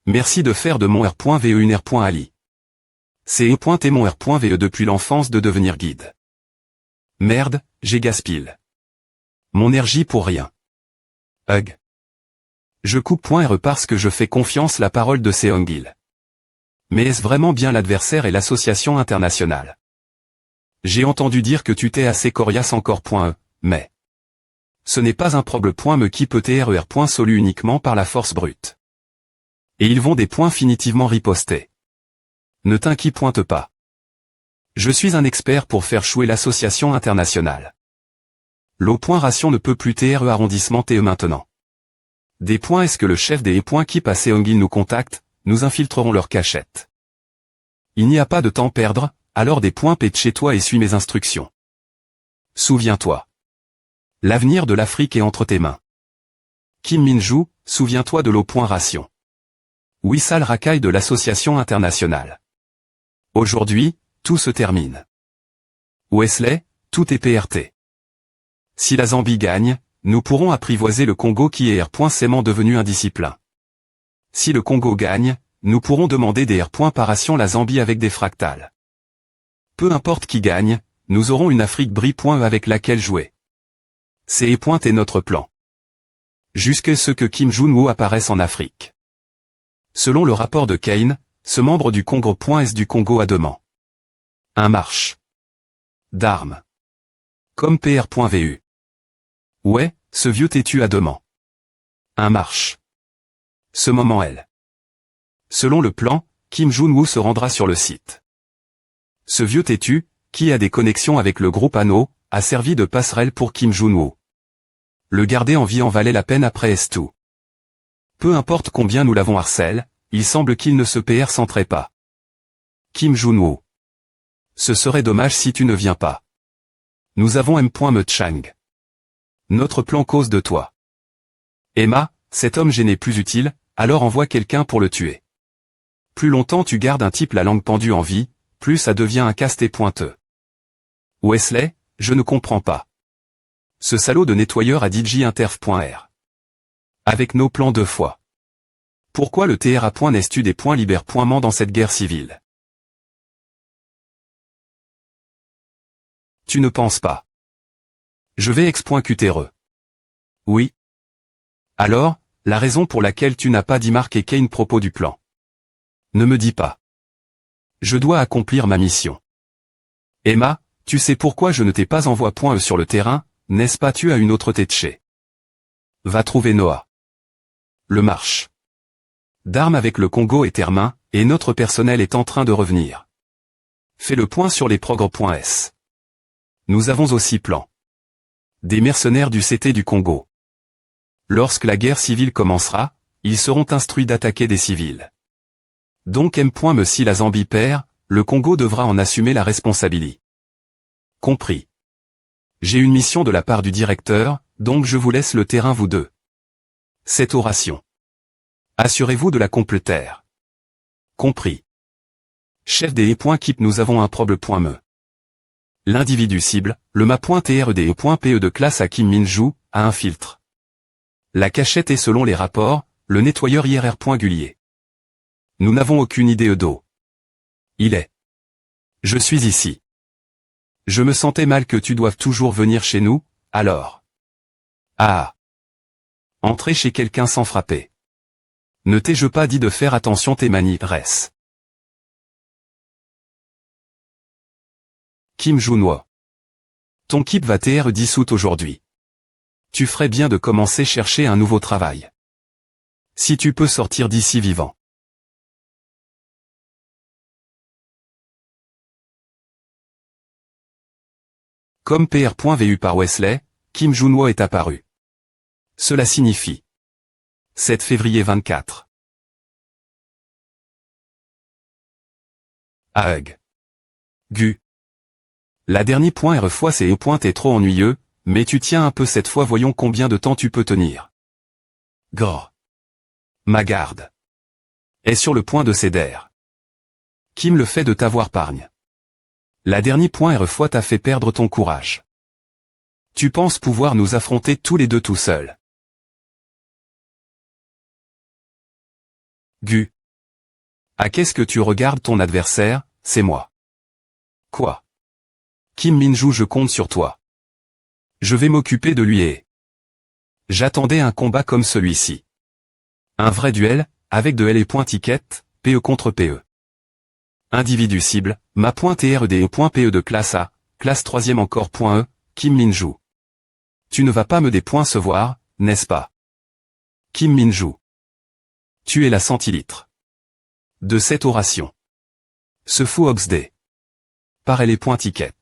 Merci de faire de mon R.VE une R.Ali. C'est E.T mon R.VE depuis l'enfance de devenir guide. Merde, j'ai gaspillé mon énergie pour rien. Je coupe.re parce que je fais confiance la parole de Seongil. Mais est-ce vraiment bien l'adversaire et l'association internationale? J'ai entendu dire que tu t'es assez coriace encore.e, mais ce n'est pas un problème. Qui peut TRER. Solu uniquement par la force brute. Et ils vont définitivement riposter. Ne t'inquiète pas. Je suis un expert pour faire chouer l'association internationale. L'O.Ration ne peut plus TRE arrondissement TE maintenant. Est-ce que le chef des E.Keep à Seongil nous contacte, nous infiltrerons leur cachette. Il n'y a pas de temps perdre, alors P de chez toi et suis mes instructions. Souviens-toi. L'avenir de l'Afrique est entre tes mains. Kim Min-ju, souviens-toi de l'O.Ration. Wissal Rakai de l'association internationale. Aujourd'hui, tout se termine. Wesley, tout est PRT. Si la Zambie gagne, nous pourrons apprivoiser le Congo qui est R.Sément devenu indisciplin. Si le Congo gagne, nous pourrons demander des R. Paration la Zambie avec des fractales. Peu importe qui gagne, nous aurons une Afrique brie. Avec laquelle jouer. C'est est notre plan. Jusqu'à ce que Kim Jong-un apparaisse en Afrique. Selon le rapport de Kane, ce membre du Congo.S du Congo a demandé un marche d'armes. Comme PR.VU. Ouais, ce vieux têtu a demandé un marche. Ce moment elle. Selon le plan, Kim Jong-un se rendra sur le site. Ce vieux têtu, qui a des connexions avec le groupe ANO, a servi de passerelle pour Kim Jong-un. Le garder en vie en valait la peine après Estou. Peu importe combien nous l'avons harcèle, il semble qu'il ne se PR-centrait pas. Kim Jong-un. Ce serait dommage si tu ne viens pas. Nous avons M. Chang. Notre plan cause de toi. Emma, cet homme n'est plus utile, alors envoie quelqu'un pour le tuer. Plus longtemps tu gardes un type la langue pendue en vie, plus ça devient un casse-tête pointeux. Wesley, je ne comprends pas. Ce salaud de nettoyeur a DJ Interf.R. Avec nos plans 2 fois. Pourquoi le TRA. N'est-tu des points libères.ment dans cette guerre civile? Tu ne penses pas. Je vais ex.QTRE. Oui. Alors, la raison pour laquelle tu n'as pas dit Mark et Kane propos du plan. Ne me dis pas. Je dois accomplir ma mission. Emma, tu sais pourquoi je ne t'ai pas envoyé sur le terrain, n'est-ce pas? Tu as une autre tête chez. Va trouver Noah. Le marche d'armes avec le Congo est termin, et notre personnel est en train de revenir. Fais le point sur les progrès.s. Nous avons aussi plan. Des mercenaires du CT du Congo. Lorsque la guerre civile commencera, ils seront instruits d'attaquer des civils. Donc M. Si la Zambie perd, le Congo devra en assumer la responsabilité. Compris. J'ai une mission de la part du directeur, donc je vous laisse le terrain vous deux. Cette oration. Assurez-vous de la compléter. Compris. Chef des Keep, nous avons un problème. L'individu cible, le ma.trde.pe de classe à Kim Min-ju, a un filtre. La cachette est selon les rapports, le nettoyeur IRR.Gullier. Nous n'avons aucune idée d'eau. Il est. Je suis ici. Je me sentais mal que tu doives toujours venir chez nous, alors. Ah. Entrer chez quelqu'un sans frapper. Ne t'ai-je pas dit de faire attention tes manies, Ress. Kim Junoi. Ton keep va être dissoute aujourd'hui. Tu ferais bien de commencer chercher un nouveau travail. Si tu peux sortir d'ici vivant. Comme PR.vu par Wesley, Kim Junoi est apparu. Cela signifie 7 février 24. Ahug. Gu. La dernière fois c'est est trop ennuyeux, mais tu tiens un peu cette fois, voyons combien de temps tu peux tenir. Grrr. Ma garde est sur le point de céder. Kim, le fait de t'avoir pargne. La dernière fois t'a fait perdre ton courage. Tu penses pouvoir nous affronter tous les deux tout seuls. Gu. Ah, qu'est-ce que tu regardes ton adversaire, c'est moi. Quoi? Kim Min-ju, je compte sur toi. Je vais m'occuper de lui et... J'attendais un combat comme celui-ci. Un vrai duel, avec de L.ticket, PE contre PE. Individu cible, ma.trde.pe de classe A, classe 3e encore.e, Kim Min-ju. Tu ne vas pas me décevoir, n'est-ce pas? Kim Min-ju. Tu es la centilitre de cette oration. Ce fou Oxday. Par L.ticket.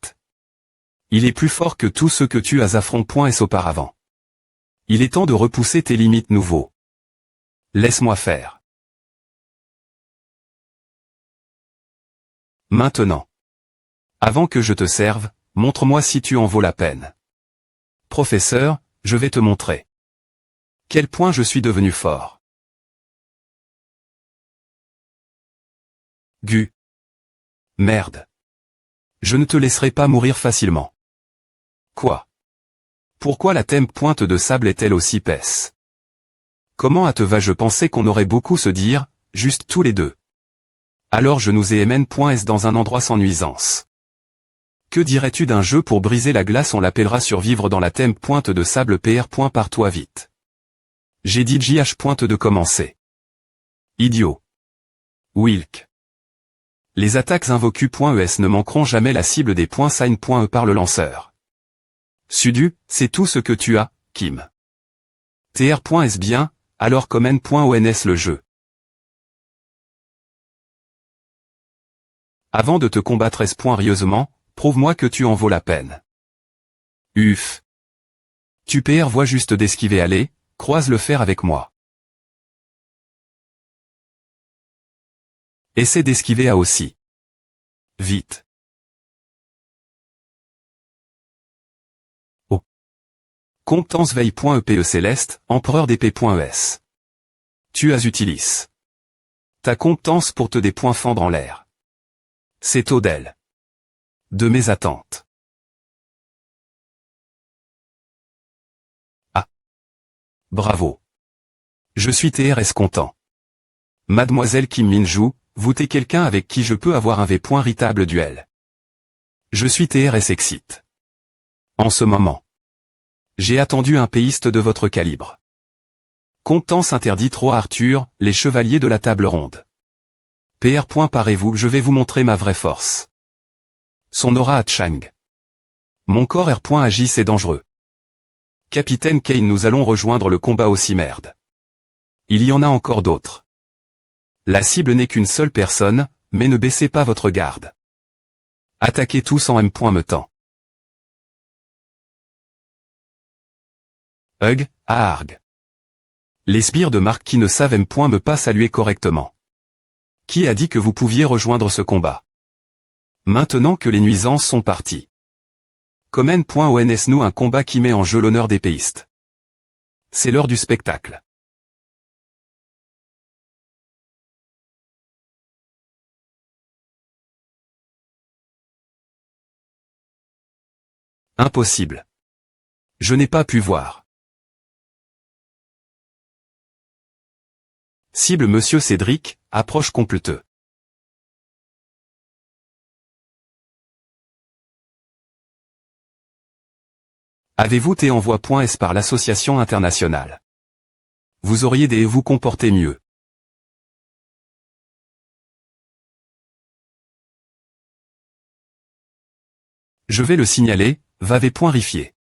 Il est plus fort que tout ce que tu as affronté auparavant. Il est temps de repousser tes limites nouveaux. Laisse-moi faire. Maintenant. Avant que je te serve, montre-moi si tu en vaux la peine. Professeur, je vais te montrer. Quel point je suis devenu fort. Gu. Merde. Je ne te laisserai pas mourir facilement. Quoi? Pourquoi la pointe de sable est-elle aussi épaisse? Comment je pensais qu'on aurait beaucoup se dire, juste tous les deux. Alors je nous ai MN.S dans un endroit sans nuisance. Que dirais-tu d'un jeu pour briser la glace? On l'appellera survivre dans la pointe de sable PR. Par-toi vite. J'ai dit JH. De commencer. Idiot. Wilk. Les attaques invoquées.es ne manqueront jamais la cible des .sign.e par le lanceur. Sudu, c'est tout ce que tu as, Kim. TR.S bien, alors comme N.ons le jeu. Avant de te combattre rieusement, prouve-moi que tu en vaux la peine. Uff. Tu vois juste d'esquiver, allez, croise le fer avec moi. Essaie d'esquiver à aussi. Vite. Oh. Comptance veille.epe céleste, empereur d'épée.es. Tu as utilisé ta comptance pour te des points fendre en l'air. C'est au-delà de mes attentes. Ah. Bravo. Je suis TRS content. Mademoiselle Kim Min-ju, vous t'es quelqu'un avec qui je peux avoir un véritable duel. Je suis TRS excite. En ce moment. J'ai attendu un péiste de votre calibre. Comptance interdit trop à Arthur, les chevaliers de la table ronde. PR. Parez-vous, je vais vous montrer ma vraie force. Son aura à Chang. Mon corps R. Agit, c'est dangereux. Capitaine Kane, nous allons rejoindre le combat aussi merde. Il y en a encore d'autres. La cible n'est qu'une seule personne, mais ne baissez pas votre garde. Attaquez tous en M. Me temps. Hug, aarg. Les sbires de marque qui ne savent point me pas saluer correctement. Qui a dit que vous pouviez rejoindre ce combat? Maintenant que les nuisances sont parties. Comment.ons nous un combat qui met en jeu l'honneur des péistes. C'est l'heure du spectacle. Impossible. Je n'ai pas pu voir. Cible Monsieur Cédric, approche completeux. Avez-vous été envoi.s par l'association internationale? Vous auriez des vous comporter mieux. Je vais le signaler, vave.rifier.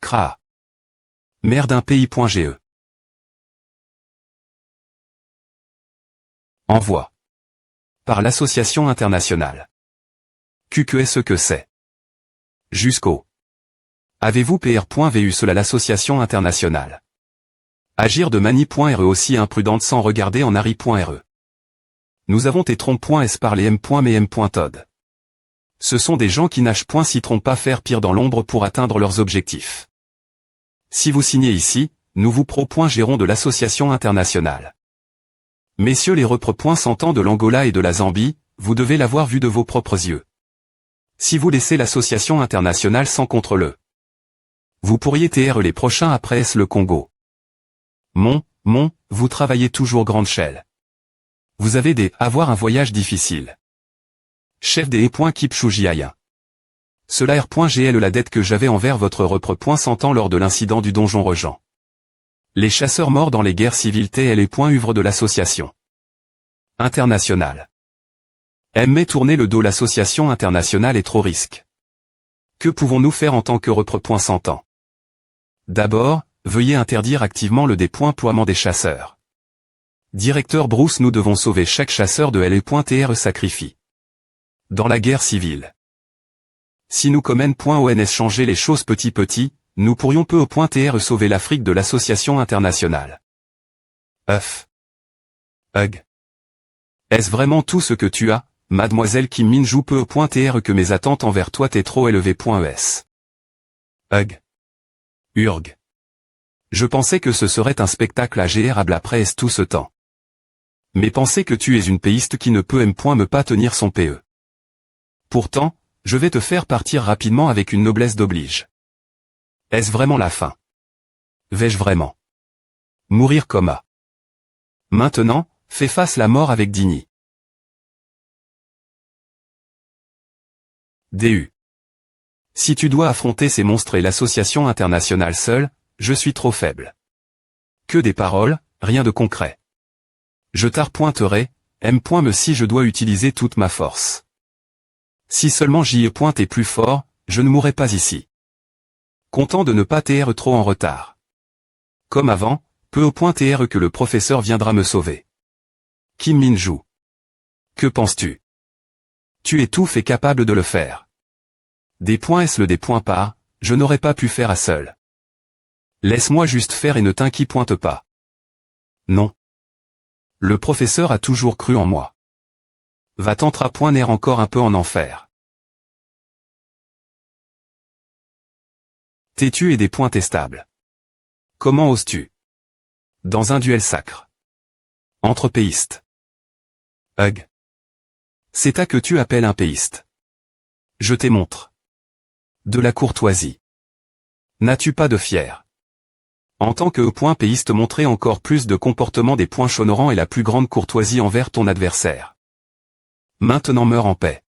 Cra. Merde un pays.ge. Envoi. Par l'association internationale. QQS que c'est. Jusqu'au. Avez-vous pr.vu cela l'association internationale. Agir de mani.re aussi imprudente sans regarder en ari.re. Nous avons tes troncs.s par les m.me.tod. Ce sont des gens qui s'y trompent pas faire pire dans l'ombre pour atteindre leurs objectifs. Si vous signez ici, nous vous pro.gérons de l'association internationale. Messieurs les repre.sentants de l'Angola et de la Zambie, vous devez l'avoir vu de vos propres yeux. Si vous laissez l'association internationale sans contrôle, vous pourriez TR les prochains après le Congo. Vous travaillez toujours grande chelle. Vous avez avoir un voyage difficile. Chef des e.kipchoujiaïen. Cela R.gl la dette que j'avais envers votre repre.sentant lors de l'incident du donjon Regent. Les chasseurs morts dans les guerres civiles TL.uvre de l'association internationale. Aimer tourner le dos l'association internationale est trop risque. Que pouvons-nous faire en tant que repre.sentant? D'abord, veuillez interdire activement le déploiement des chasseurs. Directeur Bruce, nous devons sauver chaque chasseur de LE.TR sacrifie. Dans la guerre civile. Si nous comment.ons changer les choses petit, nous pourrions peu au .tr sauver l'Afrique de l'association internationale. Hug. Est-ce vraiment tout ce que tu as, mademoiselle Kim Min-jou peu au .tr que mes attentes envers toi t'es trop élevées.es. Hug. Urg. Je pensais que ce serait un spectacle agréable après tout ce temps. Mais pensez que tu es une péiste qui ne peut me pas tenir son PE. Pourtant, je vais te faire partir rapidement avec une noblesse d'oblige. Est-ce vraiment la fin? Vais-je vraiment mourir comme à? Maintenant, fais face la mort avec dignité. DU. Si tu dois affronter ces monstres et l'association internationale seule, je suis trop faible. Que des paroles, rien de concret. Je t'arpointerai, me si je dois utiliser toute ma force. Si seulement j'y pointe plus fort, je ne mourrai pas ici. Content de ne pas TR trop en retard. Comme avant, peu au .tr que le professeur viendra me sauver. Kim Min-jou. Que penses-tu? Tu étouffes et capable de le faire. Des points S le des points par, je n'aurais pas pu faire à seul. Laisse-moi juste faire et ne t'inquiète pas. Non. Le professeur a toujours cru en moi. Va t'entrapoiner encore un peu en enfer. T'es-tu et des points testables. Comment oses-tu? Dans un duel sacre. Entre péistes. Hug. C'est à que tu appelles un péiste. Je t'ai montre. De la courtoisie. N'as-tu pas de fier? En tant que point péiste montrer encore plus de comportement des points honorants et la plus grande courtoisie envers ton adversaire. Maintenant meurs en paix.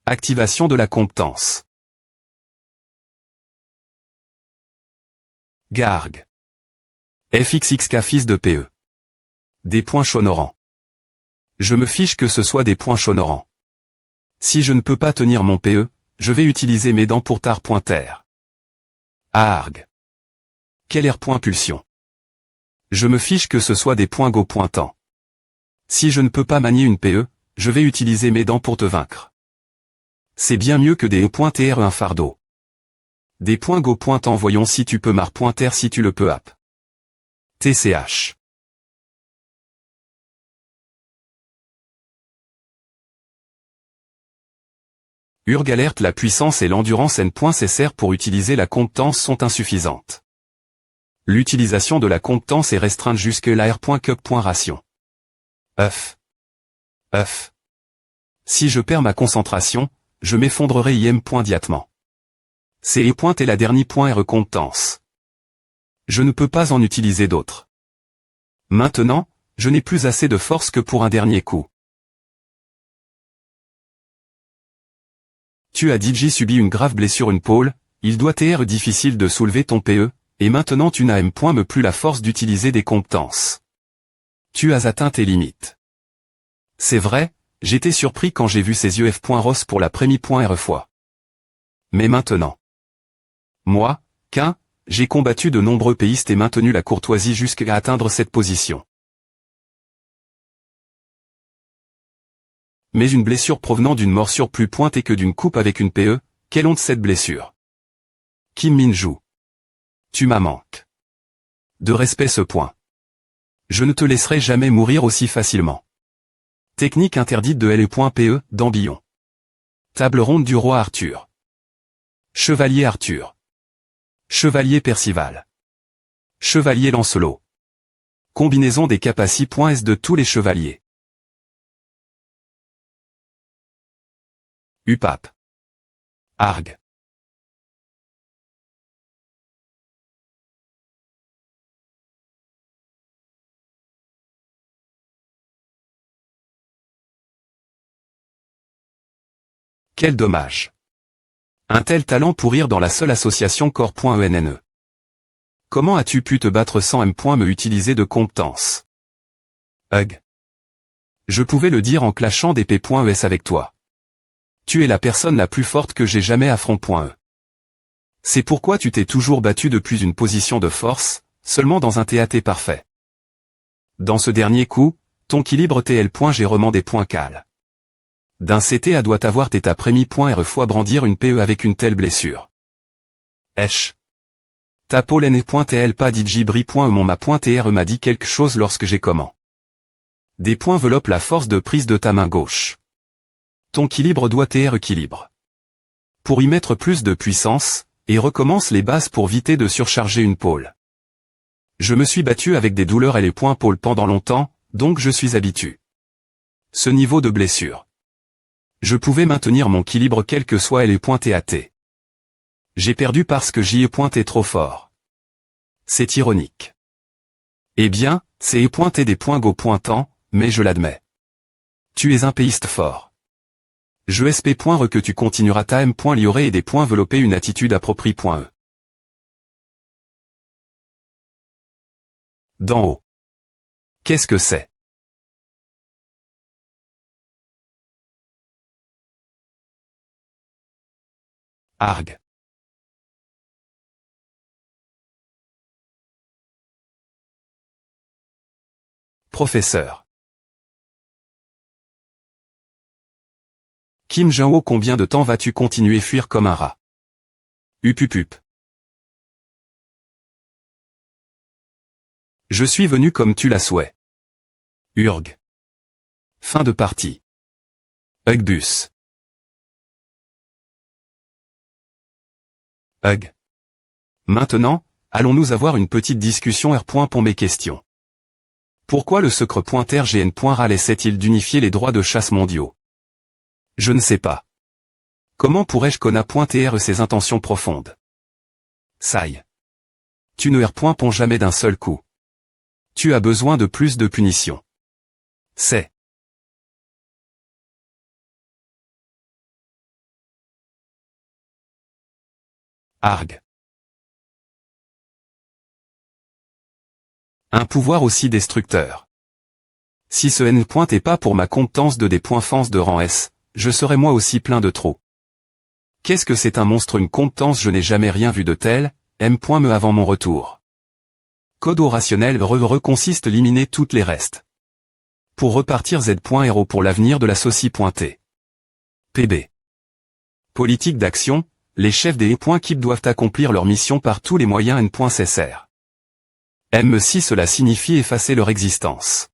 Activation de la compétence. Garg. FXXK fils de PE. Des points honorants. Je me fiche que ce soit des points honorants. Si je ne peux pas tenir mon PE, je vais utiliser mes dents pour tar.ter. Arg. Quel air point pulsion. Je me fiche que ce soit des points go pointant. Si je ne peux pas manier une PE, je vais utiliser mes dents pour te vaincre. C'est bien mieux que des .tr un fardeau. Des points go pointant voyons si tu peux mar pointer si tu le peux app. TCH. Urg alerte la puissance et l'endurance n.cr pour utiliser la compétence sont insuffisantes. L'utilisation de la compétence est restreinte jusque la r.cup.ration. Si je perds ma concentration, je m'effondrerai im.diatement. C'est et la dernière .r compétence. Je ne peux pas en utiliser d'autres. Maintenant, je n'ai plus assez de force que pour un dernier coup. Tu as DJ subi une grave blessure une pôle, il doit être difficile de soulever ton PE, et maintenant tu n'as me plus la force d'utiliser des compétences. Tu as atteint tes limites. C'est vrai, j'étais surpris quand j'ai vu ces yeux F.Ross pour la première fois. Mais maintenant. Moi, j'ai combattu de nombreux péistes et maintenu la courtoisie jusqu'à atteindre cette position. Mais une blessure provenant d'une morsure plus pointée que d'une coupe avec une PE, quelle honte cette blessure. Kim Min-joo. Tu m'as manqué. De respect ce point. Je ne te laisserai jamais mourir aussi facilement. Technique interdite de L.PE, d'Ambillon. Table ronde du roi Arthur. Chevalier Arthur. Chevalier Percival. Chevalier Lancelot. Combinaison des capaci.s de tous les chevaliers. UPAP. Arg. Quel dommage. Un tel talent pourrir dans la seule association corps.enne. Comment as-tu pu te battre sans me utiliser de compétence? Hug. Je pouvais le dire en clashant des p.es avec toi. Tu es la personne la plus forte que j'ai jamais affronté. C'est pourquoi tu t'es toujours battu depuis une position de force, seulement dans un TAT parfait. Dans ce dernier coup, ton équilibre TL.G remet des points cales. D'un CTA doit avoir ta première fois brandir une PE avec une telle blessure. Ta pollen.tl pas digibri.mon ma.tr m'a dit quelque chose lorsque j'ai comment. Des points enveloppent la force de prise de ta main gauche. Ton équilibre doit être équilibre. Pour y mettre plus de puissance, et recommence les bases pour éviter de surcharger une pôle. Je me suis battu avec des douleurs et les points pôle pendant longtemps, donc je suis habitué. Ce niveau de blessure. Je pouvais maintenir mon équilibre quel que soit les points TAT. J'ai perdu parce que j'y ai pointé trop fort. C'est ironique. Eh bien, c'est pointer des points go pointant, mais je l'admets. Tu es un péiste fort. Je espère que tu continueras ta m.liorer et des points envelopper une attitude appropriée.e. D'en haut. Qu'est-ce que c'est? Arg. Professeur. Kim Jong-ho, combien de temps vas-tu continuer fuir comme un rat? Upupup. Je suis venu comme tu l'as souhait. Urg. Fin de partie. Hugbus. Hug. Maintenant, allons-nous avoir une petite discussion R. Pour mes questions. Pourquoi le secret.rgn.ral essaie-t-il d'unifier les droits de chasse mondiaux? Je ne sais pas. Comment pourrais-je connaître ses intentions profondes? Saï. Tu ne R. jamais d'un seul coup. Tu as besoin de plus de punitions. C'est. Arg. Un pouvoir aussi destructeur. Si ce n. est pas pour ma compétence de des points fans de rang S, je serais moi aussi plein de trop. Qu'est-ce que c'est un monstre une compétence? Je n'ai jamais rien vu de tel, me avant mon retour. Code au rationnel consiste éliminer toutes les restes. Pour repartir Z.Hero pour l'avenir de la saucie pointée. PB. Politique d'action, les chefs des E.Keep doivent accomplir leur mission par tous les moyens nécessaires. M6 cela signifie effacer leur existence.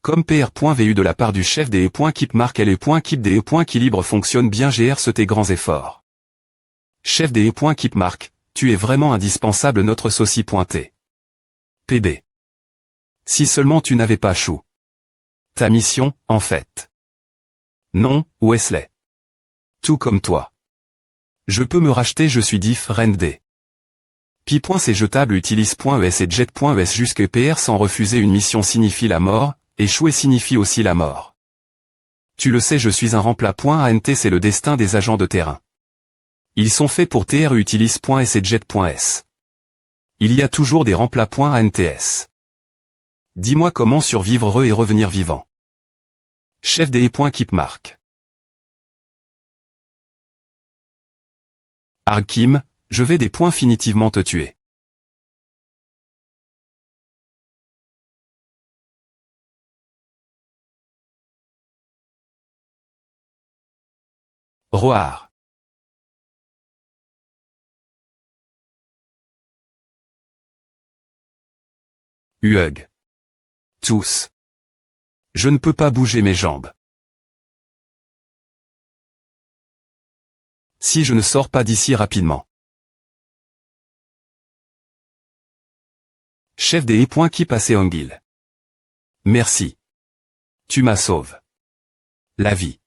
Comme PR.vu de la part du chef des E.Keep marque les E.Keep des E.Libre fonctionne bien ce tes grands efforts. Chef des E.Keep marque, tu es vraiment indispensable notre sauci pointé. PB. Si seulement tu n'avais pas chou. Ta mission, en fait. Non, Wesley. Tout comme toi. Je peux me racheter, je suis different D. Pi.c'est jetable utilise.es et jet.es jusque PR sans refuser une mission signifie la mort, échouer signifie aussi la mort. Tu le sais, je suis un remplat.ant, c'est le destin des agents de terrain. Ils sont faits pour TR utilise.es et jet.s. Il y a toujours des remplats.ants. Dis-moi comment survivre heureux et revenir vivant. Chef des E.Keep marque. Arkim, je vais des points finitivement te tuer. Roar. Huug. Tous. Je ne peux pas bouger mes jambes. Si je ne sors pas d'ici rapidement. Chef des E.Keep à Seongil. Merci. Tu m'as sauvé la vie.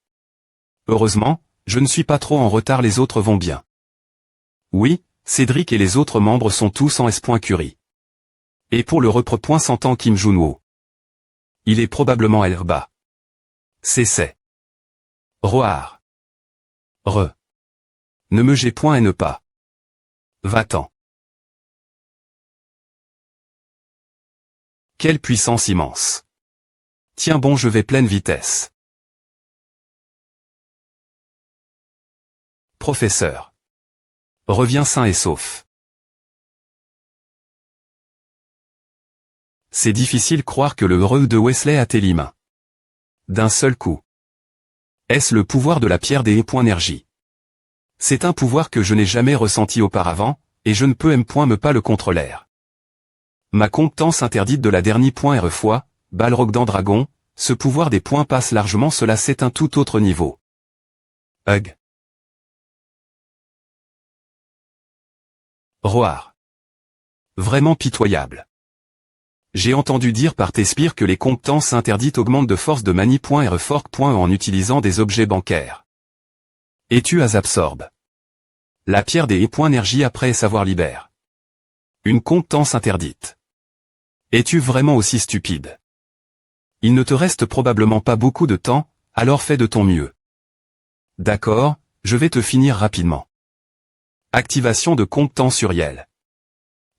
Heureusement, je ne suis pas trop en retard, les autres vont bien. Oui, Cédric et les autres membres sont tous en S.Curie. Et pour le repre. S'entend Kim Junwoo. Il est probablement Elba. C'est. Roar. Re. Ne me j'ai point et ne pas. Va-t'en. Quelle puissance immense. Tiens bon, je vais pleine vitesse. Professeur. Reviens sain et sauf. C'est difficile croire que le heureux de Wesley a tes mains. D'un seul coup. Est-ce le pouvoir de la pierre des E.Énergie? C'est un pouvoir que je n'ai jamais ressenti auparavant, et je ne peux me pas le contre l'air. Ma compétence interdite de la dernière fois, Balrog dans Dragon, ce pouvoir des points passe largement, cela c'est un tout autre niveau. Hug. Roar. Vraiment pitoyable. J'ai entendu dire par tes spires que les compétences interdites augmentent de force de mani.rfork.e en utilisant des objets bancaires. Et tu as absorbe. La pierre des E.Énergie après savoir libère. Une compétence interdite. Es-tu vraiment aussi stupide? Il ne te reste probablement pas beaucoup de temps, alors fais de ton mieux. D'accord, je vais te finir rapidement. Activation de compétence Uriel.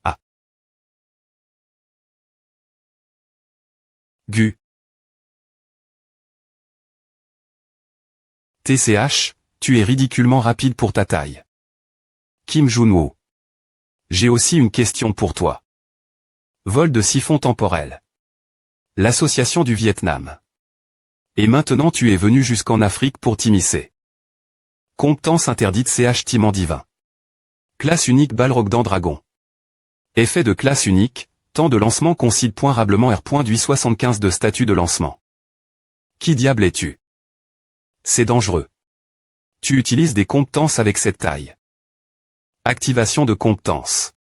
A. Gu. TCH, tu es ridiculement rapide pour ta taille. Kim Junwoo. J'ai aussi une question pour toi. Vol de siphon temporel. L'association du Vietnam. Et maintenant tu es venu jusqu'en Afrique pour t'immiscer. Compétence interdite CH Timon divin. Classe unique Balrog dans Dragon. Effet de classe unique, temps de lancement considérablement R.75 de statut de lancement. Qui diable es-tu? C'est dangereux. Tu utilises des compétences avec cette taille. Activation de compétence.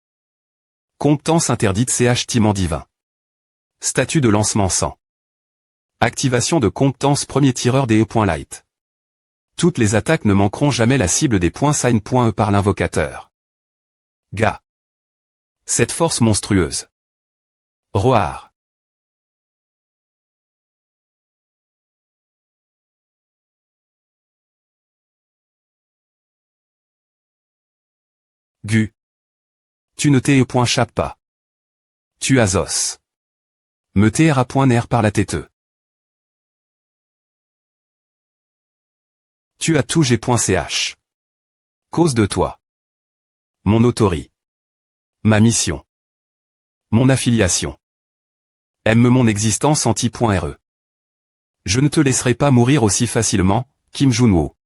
Compétence interdite CH Timon divin. Statut de lancement 100. Activation de compétence premier tireur des E.Light. Toutes les attaques ne manqueront jamais la cible des .sign.e par l'invocateur. Ga. Cette force monstrueuse. Roar. Gu. Tu ne t'échappes pas. Tu as os. Me t'er par la tête. Tu as tout g.ch. Cause de toi. Mon autorie. Ma mission. Mon affiliation. Aime mon existence anti.re. Je ne te laisserai pas mourir aussi facilement, Kim Junwoo.